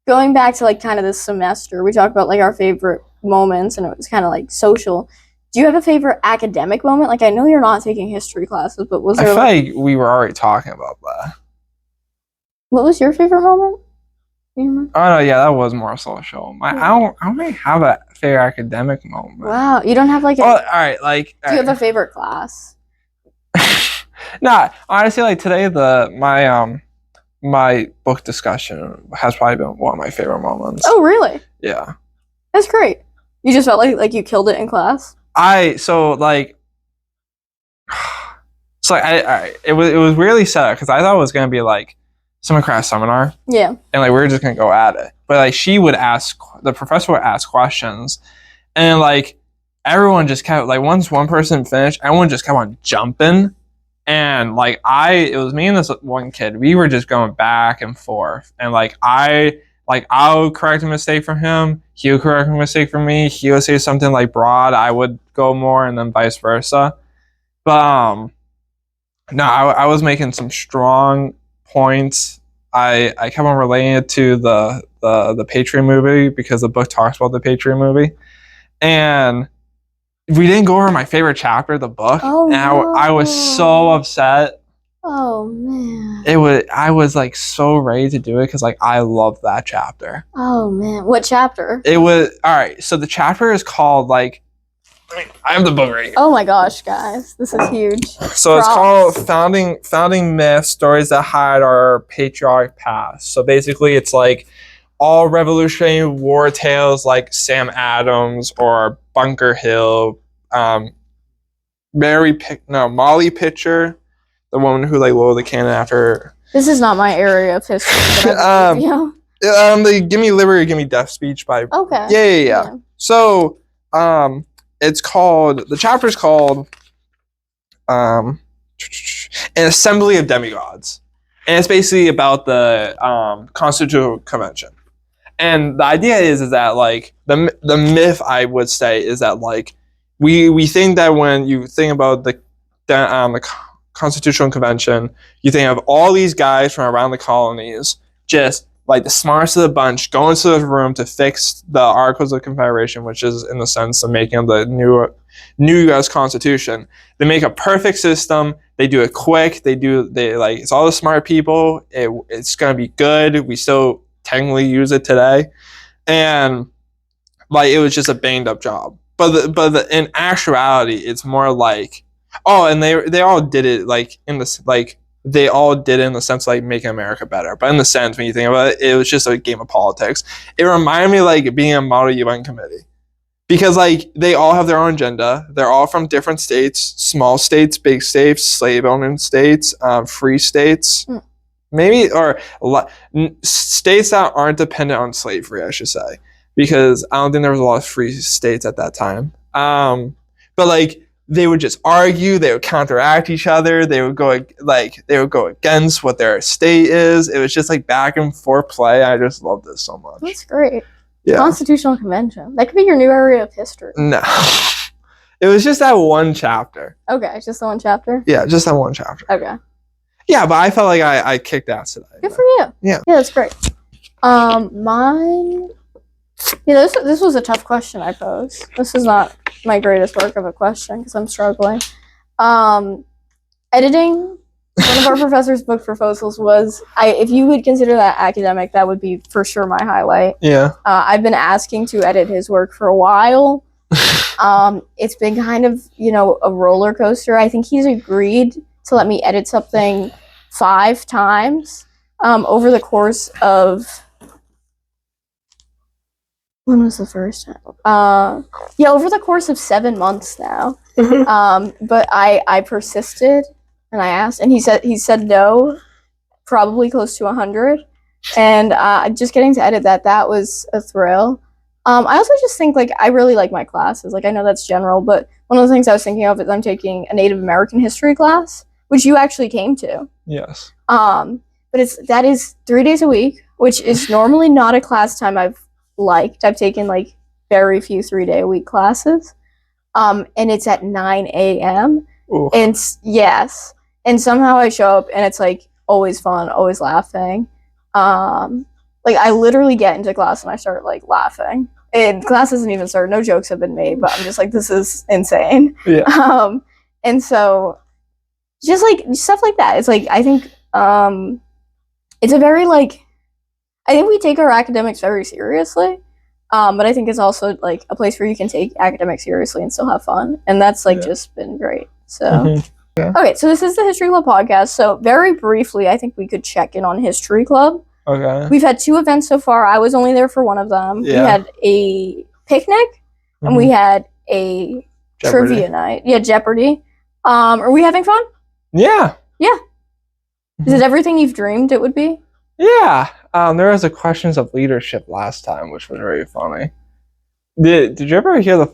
going back to like kind of this semester. We talked about like our favorite moments and it was kind of like social. Do you have a favorite academic moment? Like, I know you're not taking history classes, but was there... I feel like we were already talking about that. What was your favorite moment? Oh, no, yeah, that was more social. I don't really have a favorite academic moment. Wow, you don't have like a... Well, all right, like... Do you have a favorite class? Nah, honestly, like, today, my book discussion has probably been one of my favorite moments. Oh, really? Yeah. That's great. You just felt like you killed it in class? It was weirdly set up because I thought it was gonna be like some crash seminar. Yeah. And like we were just gonna go at it. But like the professor would ask questions and like everyone just kept like once one person finished, everyone just kept on jumping. And like it was me and this one kid, we were just going back and forth. And I would correct a mistake from him. He would correct a mistake from me. He would say something like broad. I would go more, and then vice versa. But no, I was making some strong points. I kept on relating it to the Patriot movie because the book talks about the Patriot movie, and we didn't go over my favorite chapter of the book. Oh, and I was so upset. Oh man. I was like so ready to do it because like I love that chapter. Oh man. What chapter? It was all right. So the chapter is called like I have the book right here. Oh my gosh, guys, this is huge. So it's called founding myths, stories that hide our patriotic past. So basically, it's like all Revolutionary War tales, like Sam Adams or Bunker Hill, Molly Pitcher, the woman who like lowered the cannon after. This is not my area of history. The "Give Me Liberty, Give Me Death" speech by. Okay. Yeah. So, it's called, the chapter's called An Assembly of Demigods. And it's basically about the Constitutional Convention. And the idea is that like the myth, I would say, is that like we think that when you think about the Constitutional Convention, you think of all these guys from around the colonies just like the smartest of the bunch going to the room to fix the Articles of Confederation, which is in the sense of making the new U.S. Constitution. They make a perfect system. They do it quick. They like it's all the smart people. It's gonna be good. We still technically use it today, and like it was just a banged up job. But in actuality, it's more like and they all did it like in this like. They all did it in the sense of like making America better. But in the sense, when you think about it, it was just a game of politics. It reminded me like being a model UN committee. Because like they all have their own agenda. They're all from different states, small states, big states, slave-owning states, free states. Maybe, or states that aren't dependent on slavery, I should say. Because I don't think there was a lot of free states at that time. But like, they would just argue, they would counteract each other, they would go against what their state is. It was just like back and forth play. I just love this so much. That's great. Yeah. Constitutional Convention. That could be your new area of history. No. It was just that one chapter. Okay, just the one chapter? Yeah, just that one chapter. Okay. Yeah, but I felt like I kicked ass today. Good for you. Yeah. Yeah, that's great. Mine. Yeah, this was a tough question I posed. This is not my greatest work of a question because I'm struggling. Editing. One of our professor's book proposals was, if you would consider that academic, that would be for sure my highlight. Yeah. I've been asking to edit his work for a while. It's been kind of, a roller coaster. I think he's agreed to let me edit something 5 times over the course of... When was the first time? Over the course of 7 months now. But I persisted and I asked, and he said no, probably close to 100. And just getting to edit that was a thrill. I also just think like I really like my classes. Like I know that's general, but one of the things I was thinking of is I'm taking a Native American history class, which you actually came to. Yes. But that is 3 days a week, which is normally not a class time I've liked. I've taken like very few 3-day-a-week classes, and it's at 9 a.m. Ooh. And yes, and somehow I show up and it's like always fun, always laughing. Like I literally get into class and I start like laughing, and class hasn't even started. No jokes have been made, but I'm just like, this is insane. Yeah. And so just like stuff like that. It's like I think it's a very like. I think we take our academics very seriously, but I think it's also like a place where you can take academics seriously and still have fun, and that's like just been great. So, Yeah. Okay, so this is the History Club podcast. So very briefly, I think we could check in on History Club. Okay. We've had 2 events so far. I was only there for one of them. Yeah. We had a picnic, and we had a trivia night. Yeah, Jeopardy. Are we having fun? Yeah. Is it everything you've dreamed it would be? Yeah. There was a questions of leadership last time, which was very funny. Did you ever hear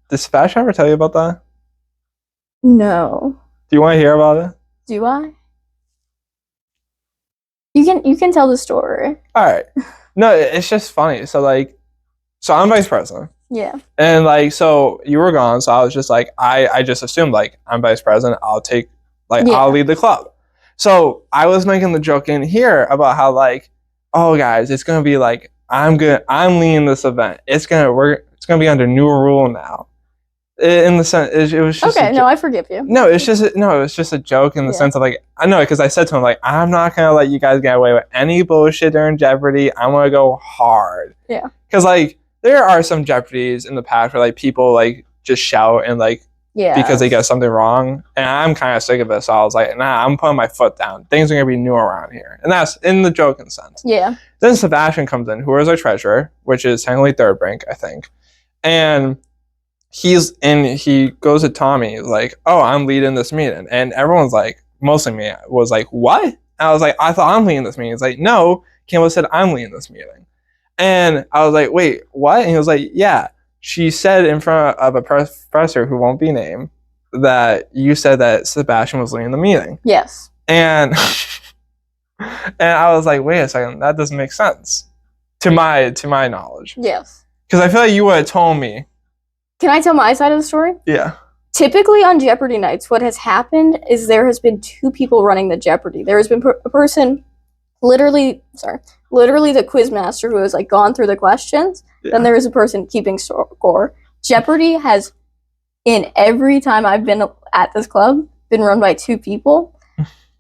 did Sebastian ever tell you about that? No. Do you want to hear about it? Do I? You can tell the story. All right. No, it's just funny. So I'm vice president. Yeah. And so you were gone, so I was just like, I just assumed like I'm vice president. I'll take I'll lead the club. So I was making the joke in here about how like, oh guys, it's gonna be like I'm leading this event. It's gonna be under new rule now. In the sense, it was just Okay, no, I forgive you. no, it's just a joke in the Yeah. sense of like, I know, because I said to him like, I'm not gonna let you guys get away with any bullshit during Jeopardy. I'm gonna go hard. Yeah. Because like there are some Jeopardies in the past where like people like just shout and like Yeah. because they get something wrong, and I'm kind of sick of it. So I was like, nah, I'm putting my foot down. Things are gonna be new around here, and that's in the joking sense. Yeah. Then Sebastian comes in, who is our treasurer, which is technically third rank, I think, and he goes to Tommy like, oh, I'm leading this meeting, and everyone's like, mostly me was like, what? And I was like, I thought I'm leading this meeting. He's like, no, Campbell said I'm leading this meeting, and I was like, wait, what? And he was like, yeah, she said in front of a professor who won't be named that you said that Sebastian was leading the meeting, Yes. and and I was like, wait a second, that doesn't make sense to my knowledge, Yes. because I feel like you would have told me. Can I tell my side of the story? Yeah. Typically on Jeopardy nights, what has happened is there has been two people running the Jeopardy. There has been a person, literally the quiz master who has like gone through the questions. Yeah. Then there is a person keeping score. Jeopardy has, in every time I've been at this club, been run by two people.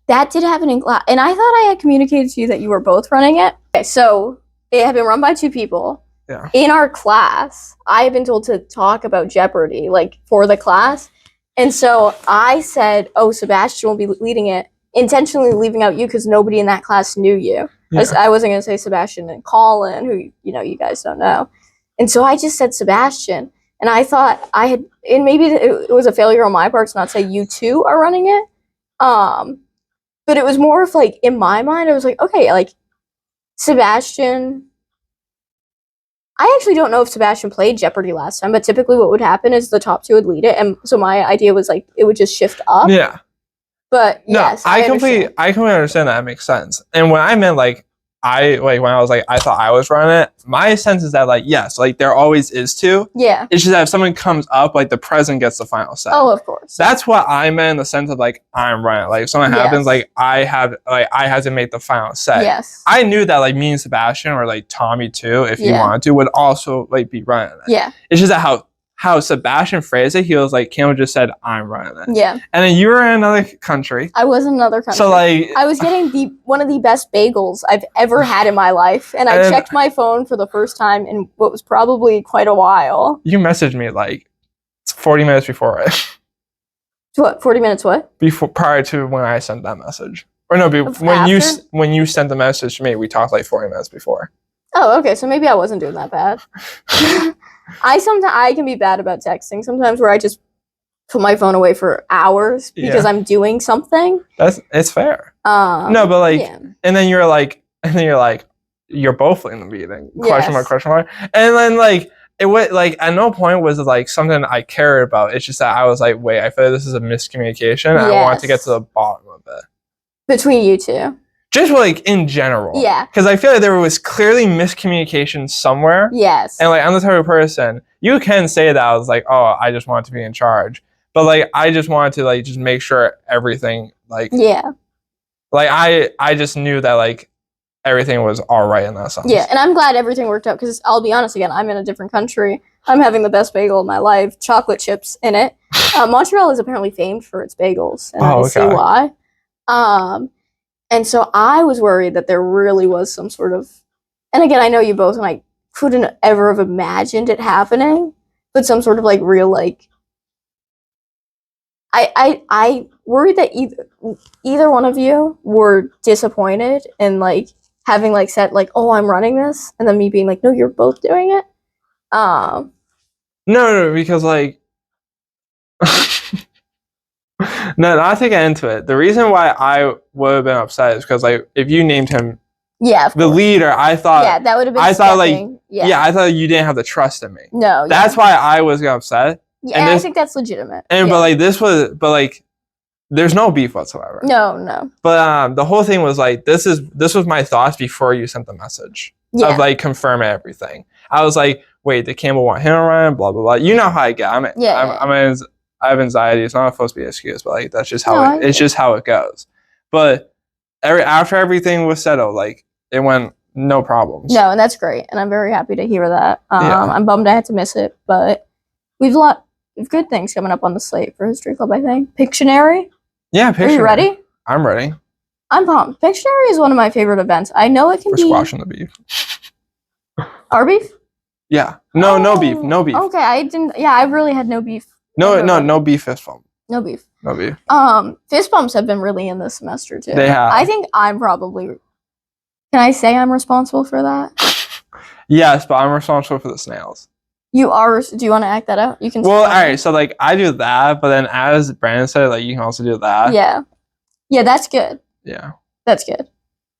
That did happen in class, and I thought I had communicated to you that you were both running it. Okay, so it had been run by two people. Yeah. In our class, I have been told to talk about Jeopardy, like, for the class. And so I said, oh, Sebastian will be leading it, intentionally leaving out you because nobody in that class knew you. Yeah. I wasn't going to say Sebastian and Colin, who, you guys don't know. And so I just said Sebastian. And I thought and maybe it was a failure on my part to not say you two are running it. But it was more of, like, in my mind, I was like, okay, like, Sebastian... I actually don't know if Sebastian played Jeopardy last time, but typically what would happen is the top two would lead it, and so my idea was like it would just shift up. Yeah. But No, yes, I completely understand that. It makes sense. And when I meant like when I was like I thought I was running it, my sense is that like yes, like there always is two. Yeah. It's just that if someone comes up, like the president gets the final say. Oh, of course. That's what I meant in the sense of like I'm running. Like if something happens, like I have to make the final say. Yes. I knew that like me and Sebastian or like Tommy too, if he wanted to, would also like be running it. Yeah. It's just that how Sebastian phrased it, he was like, Campbell just said, I'm running it. Yeah. And then you were in another country. I was in another country. So like I was getting one of the best bagels I've ever had in my life, and I checked my phone for the first time in what was probably quite a while. You messaged me like 40 minutes before it. What, 40 minutes what? Prior to when I sent that message. Or no, when you sent the message to me, we talked like 40 minutes before. Oh, okay, so maybe I wasn't doing that bad. I can be bad about texting sometimes, where I just put my phone away for hours because I'm doing something. It's fair. No, but like, and then you're like, you're both in the meeting. Question mark. And then like it was like at no point was it like something I cared about. It's just that I was like, wait, I feel like this is a miscommunication. And I wanted to get to the bottom of it. Between you two. Just like in general. Yeah. Because I feel like there was clearly miscommunication somewhere. Yes. And like I'm the type of person, you can say that I was like, oh, I just want to be in charge. But like I just wanted to like just make sure everything like like I just knew that like everything was all right in that sense. Yeah, and I'm glad everything worked out because I'll be honest again, I'm in a different country. I'm having the best bagel of my life, chocolate chips in it. Montreal is apparently famed for its bagels, and I see why. And so I was worried that there really was some sort of, and again, I know you both, and I couldn't ever have imagined it happening, but some sort of like real like, I worried that either one of you were disappointed and like having like said like, oh, I'm running this, and then me being like, no, you're both doing it. No, because like no, not to get into it. The reason why I would have been upset is because like if you named him the leader, I thought that would have been I thought you didn't have the trust in me. No. That's why I was upset. Yeah, and I think that's legitimate. And but like there's no beef whatsoever. No. But the whole thing was like this was my thoughts before you sent the message of like confirming everything. I was like, wait, did Campbell want him around? Blah blah blah. You know how I get. I have anxiety. It's not supposed to be an excuse, but like that's just how it's just how it goes. But after everything was settled, like it went no problems. No, and that's great, and I'm very happy to hear that. I'm bummed I had to miss it, but we've good things coming up on the slate for History Club, I think. Pictionary? Yeah, Are you ready? I'm ready. I'm pumped. Pictionary is one of my favorite events. I know it can We're be... squashing the beef. Our beef? Yeah. No beef. No beef. Okay, I didn't... Yeah, I really had no beef. No beef fist bump. No beef. No beef. Fist bumps have been really in this semester, too. They have. I think I'm probably... Can I say I'm responsible for that? Yes, but I'm responsible for the snails. You are... Do you want to act that out? You can... Well, alright, so, like, I do that, but then as Brandon said, like, you can also do that. Yeah. Yeah, that's good. Yeah. That's good.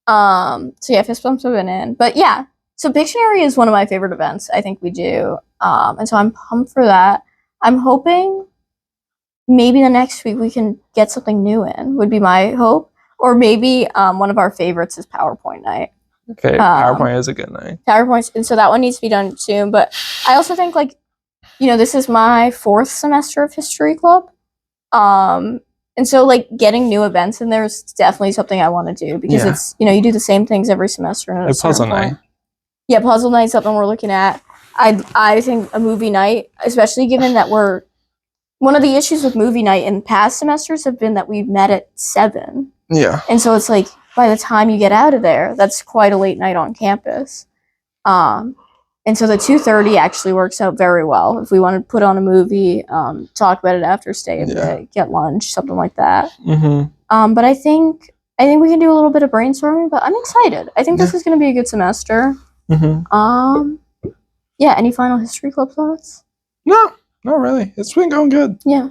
So yeah, fist bumps have been in. But yeah, so Pictionary is one of my favorite events I think we do. And so I'm pumped for that. I'm hoping maybe the next week we can get something new in, would be my hope. Or maybe one of our favorites is PowerPoint night. Okay, PowerPoint is a good night. PowerPoint, and so that one needs to be done soon. But I also think, like, you know, this is my 4th semester of History Club. And so, like, getting new events in there is definitely something I want to do because it's, you know, you do the same things every semester. And Puzzle night. Yeah, puzzle night is something we're looking at. I think a movie night, especially given that one of the issues with movie night in past semesters have been that we've met at 7. Yeah. And so it's like, by the time you get out of there, that's quite a late night on campus. And so the 2:30 actually works out very well. If we want to put on a movie, talk about it after, stay a bit, get lunch, something like that. Mm-hmm. But I think we can do a little bit of brainstorming. But I'm excited. I think this is going to be a good semester. Mm-hmm. Yeah. Any final History Club thoughts? No, not really. It's been going good. Yeah.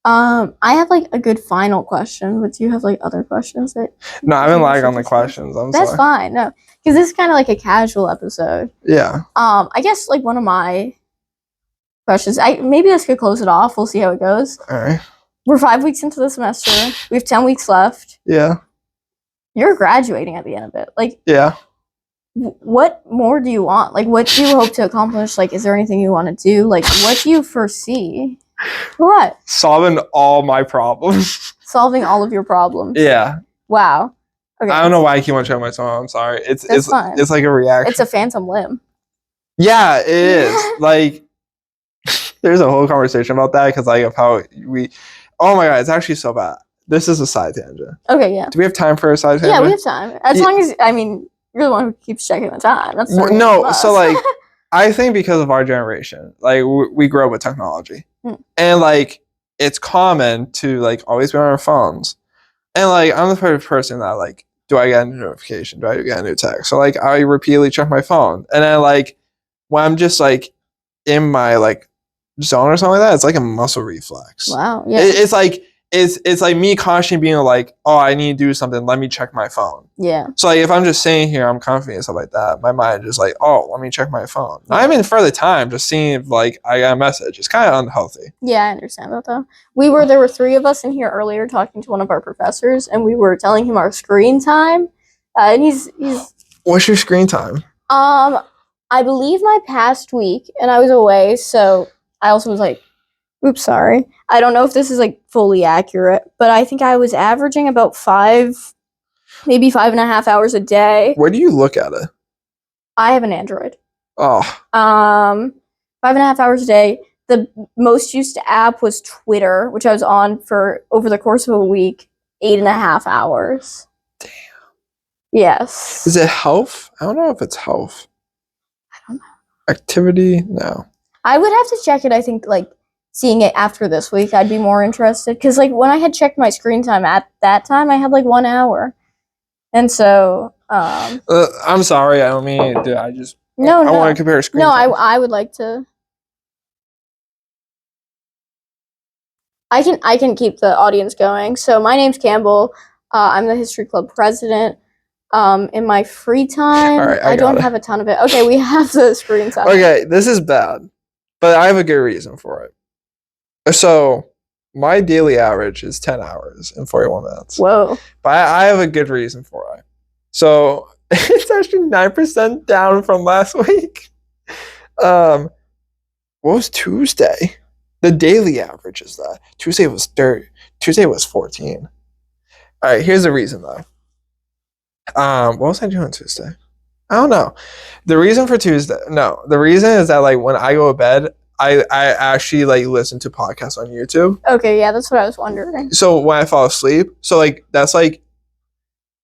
I have like a good final question, but do you have like other questions that? No, I've been lagging on the questions. That's fine. No, because this is kind of like a casual episode. Yeah. I guess like one of my questions. Maybe this could close it off. We'll see how it goes. All right. We're 5 weeks into the semester. We have 10 weeks left. Yeah. You're graduating at the end of it. Like. Yeah. What more do you want? Like, what do you hope to accomplish? Like, is there anything you want to do? Like, what do you foresee? What? Solving all my problems. Solving all of your problems. Yeah. Wow. Okay. I don't know why I keep on showing my phone. I'm sorry. It's fine. It's like a reaction. It's a phantom limb. Yeah, it is. Like, there's a whole conversation about that because like of how we. Oh my god, it's actually so bad. This is a side tangent. Okay. Yeah. Do we have time for a side tangent? Yeah, we have time. As long as you're the one who keeps checking the time. That's no. So like, I think because of our generation, like we grew up with technology, and like it's common to like always be on our phones, and like I'm the type of person that like, do I get a new notification? Do I get a new text? So like I repeatedly check my phone, and then like when I'm just like in my like zone or something like that, it's like a muscle reflex. Wow. Yeah. It's like. It's like me constantly being like, oh, I need to do something. Let me check my phone. Yeah. So like if I'm just sitting here, I'm comfy and stuff like that. My mind just like, oh, let me check my phone. Not even for the time, just seeing if like I got a message. It's kind of unhealthy. Yeah, I understand that though. There were 3 of us in here earlier talking to one of our professors, and we were telling him our screen time. And he's. What's your screen time? I believe my past week, and I was away, so I also was like, oops, sorry. I don't know if this is like fully accurate, but I think I was averaging about 5, maybe 5.5 hours a day. Where do you look at it? I have an Android. Oh. 5.5 hours a day. The most used app was Twitter, which I was on for over the course of a week, 8.5 hours. Damn. Yes. Is it health? I don't know if it's health. I don't know. Activity? No. I would have to check it. I think like seeing it after this week, I'd be more interested. Because like when I had checked my screen time at that time, I had like 1 hour. And so... I'm sorry. I don't mean to. I just... No. I want to compare screen time. I would like to... I can keep the audience going. So my name's Campbell. I'm the History Club president. In my free time, right, I don't have a ton of it. Okay, we have the screen time. Okay, this is bad, but I have a good reason for it. So my daily average is 10 hours and 41 minutes. Whoa. But I have a good reason for it. So it's actually 9% down from last week. What was Tuesday? The daily average is that. Tuesday was 30. Tuesday was 14. All right, here's the reason though. What was I doing on Tuesday? I don't know. The reason is that like when I go to bed, I actually like listen to podcasts on YouTube. Okay, yeah, that's what I was wondering. So when I fall asleep, so like that's like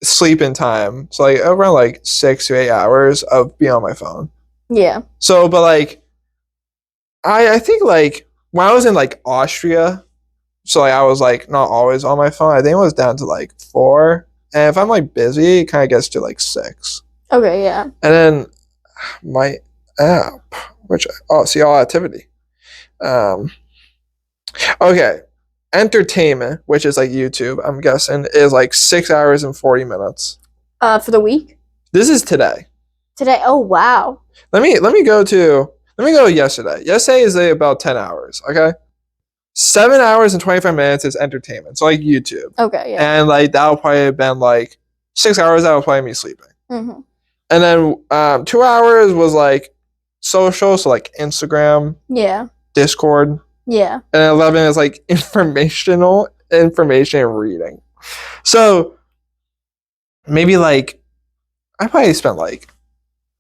sleeping time. So like around like 6 to 8 hours of being on my phone. Yeah. So but like I think like when I was in like Austria, so like I was like not always on my phone. I think it was down to like 4. And if I'm like busy, it kind of gets to like 6. Okay, yeah. And then my app, which see all activity. Okay, entertainment, which is like YouTube, I'm guessing, is like 6 hours and 40 minutes. For the week? This is today. Today? Oh, wow. Let me go yesterday. Yesterday is about 10 hours. Okay, 7 hours and 25 minutes is entertainment, so like YouTube. Okay, yeah. And like that'll probably have been like 6 hours. That will probably be me sleeping. Mm-hmm. And then 2 hours was like social, so like Instagram, Yeah. Discord. Yeah. And 11 is like information and reading. So maybe like I probably spent like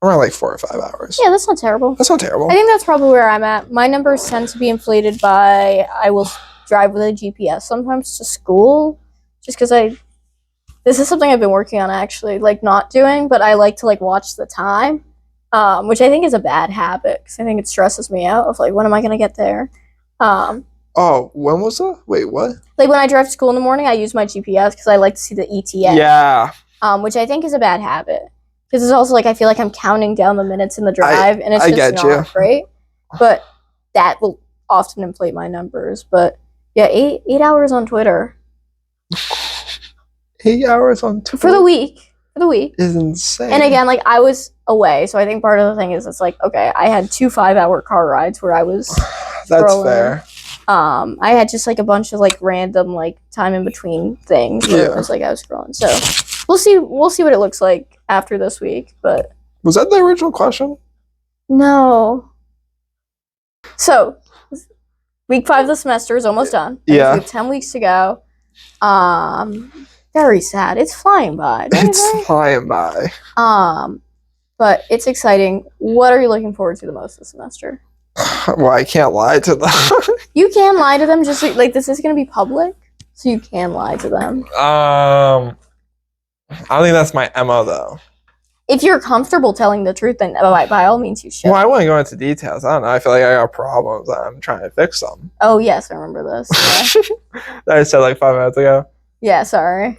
around like 4 or 5 hours. Yeah, that's not terrible. That's not terrible. I think that's probably where I'm at. My numbers tend to be inflated by I will drive with a GPS sometimes to school, just because this is something I've been working on actually, like not doing, but I like to like watch the time, which I think is a bad habit because I think it stresses me out of like when am I gonna get there. Oh, when was that? Wait, what? Like when I drive to school in the morning, I use my GPS because I like to see the ETA. Yeah. Which I think is a bad habit because it's also like I feel like I'm counting down the minutes in the drive, and it's just not great. But that will often inflate my numbers. But yeah, 8 hours on Twitter. 8 hours on Twitter for the week. For the week is insane. And again, like I was away, so I think part of the thing is it's like okay, I had 2 5-hour car rides where I was. That's fair. I had just like a bunch of like random like time in between things where it was like I was scrolling. So we'll see what it looks like after this week. But was that the original question? No. So week 5 of the semester is almost done. Yeah. We have 10 weeks to go. Very sad. It's flying by. It's flying by. But it's exciting. What are you looking forward to the most this semester? Well, I can't lie to them. You can lie to them, just like this is going to be public, so you can lie to them. I don't think that's my MO though. If you're comfortable telling the truth, then by all means you should. Well, I wouldn't go into details. I don't know. I feel like I got problems. I'm trying to fix them. Oh yes, I remember this. Yeah. That I said like 5 minutes ago. Yeah, sorry.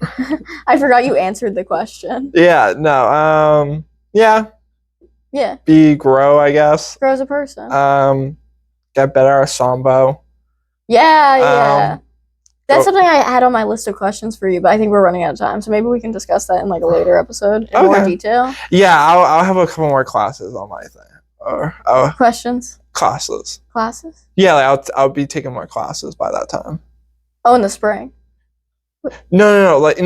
I forgot you answered the question. Yeah. No. Yeah. Yeah. Grow, I guess. Grow as a person. Get better at Sambo. Yeah. That's something I had on my list of questions for you, but I think we're running out of time, so maybe we can discuss that in like a later episode in more detail. Yeah, I'll have a couple more classes on my thing. Or questions. Classes. Yeah, like I'll be taking more classes by that time. Oh, in the spring. No, like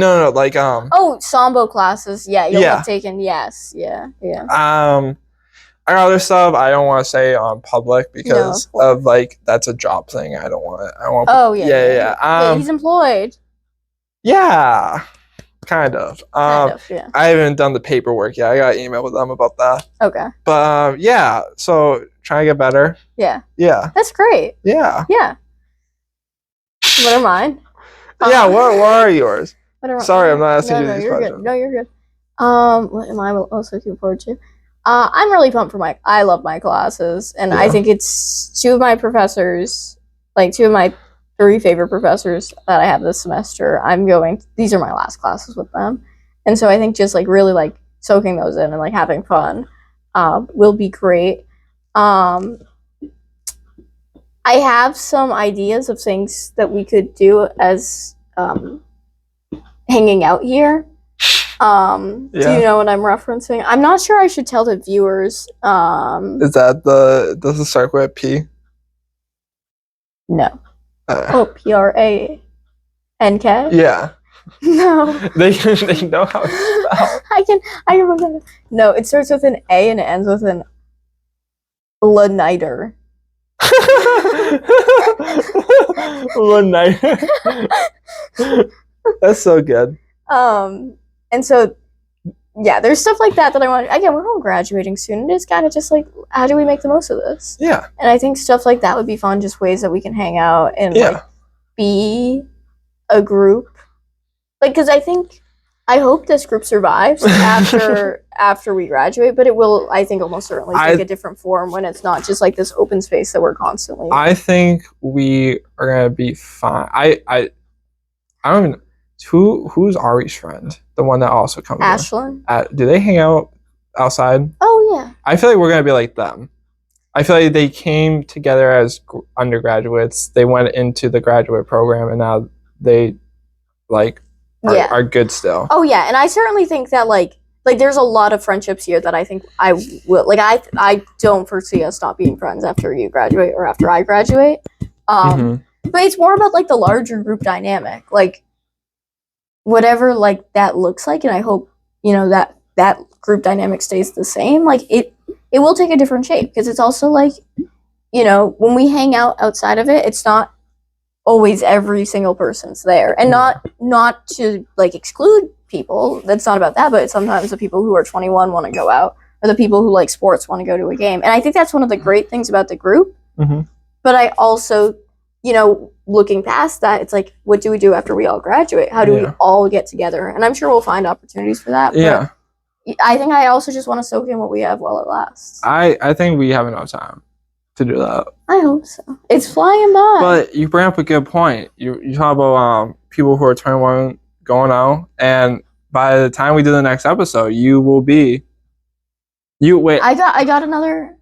Oh, Sambo classes. Yeah, you'll have taken. Yes, yeah. I got other stuff I don't want to say on public because of like that's a job thing. I don't want it. Oh yeah. He's employed. Yeah, kind of. Yeah. I haven't done the paperwork yet. I got an email with them about that. Okay. But yeah, so trying to get better. Yeah. Yeah. That's great. Yeah. Yeah. What are mine? Yeah, what are yours? Sorry, I'm not asking you these you're questions. Good. No, you're good. What am I also looking forward to? I'm really pumped for I love my classes, and I think it's 2 of my professors, like 2 of my 3 favorite professors that I have this semester. These are my last classes with them, and so I think just like really like soaking those in and like having fun will be great. I have some ideas of things that we could do as hanging out here. Do you know what I'm referencing? I'm not sure I should tell the viewers. Is that does it start with P? No. PRANK? Yeah. No. They know how to spell. I can remember. No, it starts with an A and it ends with an Laniter. Laniter. That's so good. And so yeah, there's stuff like that I want. Again, we're all graduating soon. It is kind of just like, how do we make the most of this? Yeah. And I think stuff like that would be fun, just ways that we can hang out and Yeah. like be a group. Like, because I hope this group survives after we graduate, but it will, I think, almost certainly take a different form when it's not just like this open space that we're constantly. I think we are gonna be fine. I don't even. Who's Ari's friend? The one that also comes. Ashlyn. Do they hang out outside? Oh yeah. I feel like we're gonna be like them. I feel like they came together as undergraduates. They went into the graduate program, and now they are good still. Oh yeah, and I certainly think that like there's a lot of friendships here that I think I will I don't foresee us not being friends after you graduate or after I graduate. But it's more about like the larger group dynamic, like whatever like that looks like, and I hope that group dynamic stays the same. Like it will take a different shape because it's also like when we hang out outside of it, it's not always every single person's there, and not to like exclude people. That's not about that, but sometimes the people who are 21 want to go out, or the people who like sports want to go to a game, and I think that's one of the great things about the group. But I also looking past that, it's like, what do we do after we all graduate? How do we all get together? And I'm sure we'll find opportunities for that. Yeah. But I think I also just want to soak in what we have while it lasts. I think we have enough time to do that. I hope so. It's flying by. But you bring up a good point. You talk about people who are 21 going out, and by the time we do the next episode, you will be. I got another.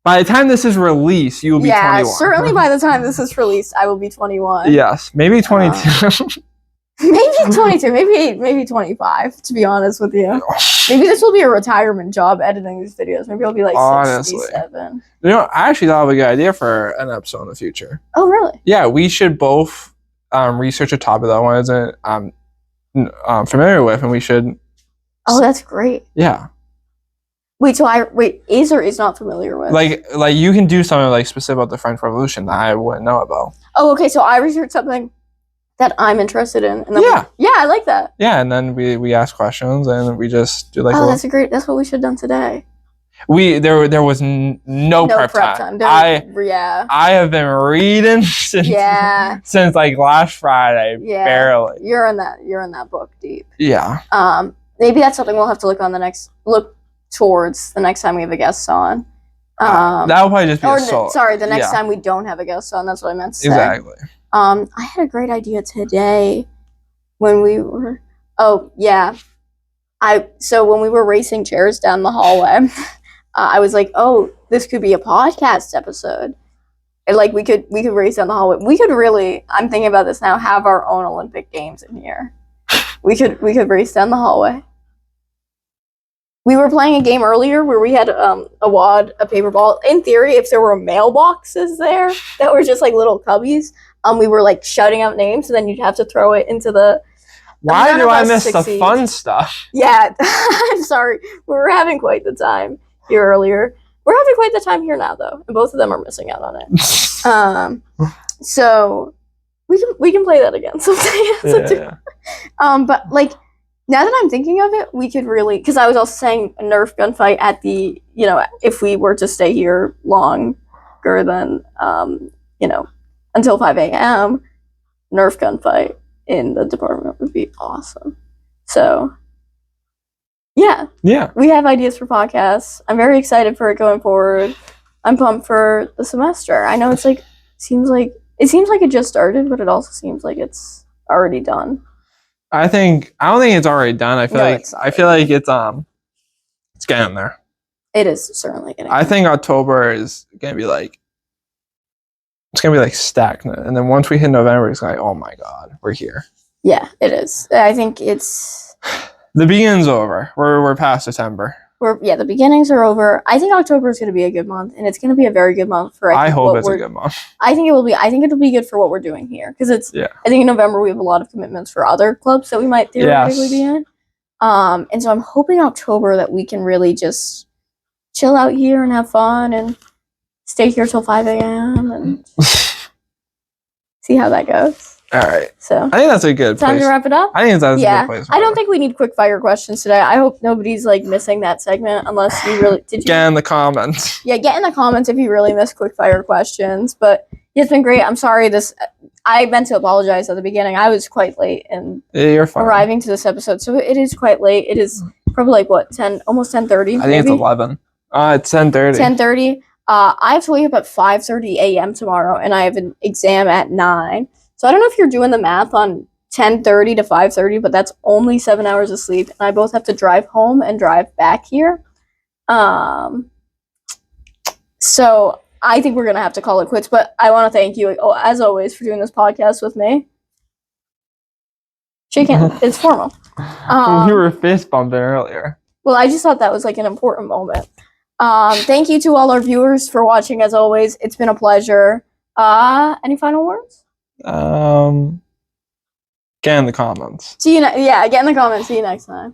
By the time this is released, you will be 21. Yeah, certainly by the time this is released, I will be 21. Yes, maybe 22. Maybe 22, maybe 25, to be honest with you. Maybe this will be a retirement job editing these videos. Maybe I'll be like 67. I actually thought of a good idea for an episode in the future. Oh, really? Yeah, we should both research a topic that one isn't familiar with, and we should... Oh, that's great. Yeah. Wait, is or is not familiar with? Like you can do something like specific about the French Revolution that I wouldn't know about. Oh, okay, so I researched something that I'm interested in. And then I like that. Yeah, and then we ask questions, and we just do like. Oh, that's what we should have done today. There was no prep time. I have been reading since like last Friday. Yeah, barely. You're in that book deep. Yeah. Maybe that's something we'll have to look towards the next time we have a guest on. That'll probably just be the next time we don't have a guest on. That's what I meant to say. Exactly. I had a great idea today when we were. Oh yeah, so when we were racing chairs down the hallway, I was like, oh, this could be a podcast episode. And like we could race down the hallway. We could really. I'm thinking about this now. Have our own Olympic Games in here. We could race down the hallway. We were playing a game earlier where we had a wad, a paper ball. In theory, if there were mailboxes there that were just like little cubbies, we were like shouting out names, and then you'd have to throw it into the. Why do I miss the fun stuff? Yeah, I'm sorry. We were having quite the time here earlier. We're having quite the time here now, though, and both of them are missing out on it. So we can play that again someday. But like. Now that I'm thinking of it, we could really, because I was also saying a Nerf gunfight at the, if we were to stay here longer than, until 5 a.m., Nerf gunfight in the department would be awesome. So, yeah. We have ideas for podcasts. I'm very excited for it going forward. I'm pumped for the semester. I know it seems like it just started, but it also seems like it's already done. I don't think it's already done. I feel like it's getting there. It is certainly getting there. I think October is gonna be like stagnant, and then once we hit November, it's like, oh my god, we're here. Yeah, it is. I think it's the beginning's over. We're past September. The beginnings are over. I think October is going to be a good month, and it's going to be a very good month for. I hope it's a good month. I think it will be. I think it'll be good for what we're doing here because it's. Yeah. I think in November we have a lot of commitments for other clubs that we might theoretically be in, and so I'm hoping October that we can really just chill out here and have fun and stay here till 5 a.m. and see how that goes. All right. So I think that's a good time place. to wrap it up. I think that's a Yeah, good place. I don't think we need quick fire questions today. I hope nobody's like missing that segment unless you really did. You Get in the comments. Yeah, get in the comments if you really miss quick fire questions. But it's been great. I'm sorry I meant to apologize at the beginning. I was quite late in Yeah, you're fine. arriving to this episode, so it is quite late. It is probably like what, 10, almost 10:30. I think it's 11. It's 10:30. 10:30. I have to wake up at 5:30 a.m. tomorrow, and I have an exam at 9. So I don't know if you're doing the math on 10:30 to 5:30, but that's only 7 hours of sleep, and I both have to drive home and drive back here. So I think we're gonna have to call it quits. But I want to thank you, as always, for doing this podcast with me. Shaking, it's formal. You were fist bumping earlier. Well, I just thought that was like an important moment. Thank you to all our viewers for watching. As always, it's been a pleasure. Any final words? Get in the comments. Get in the comments. See you next time.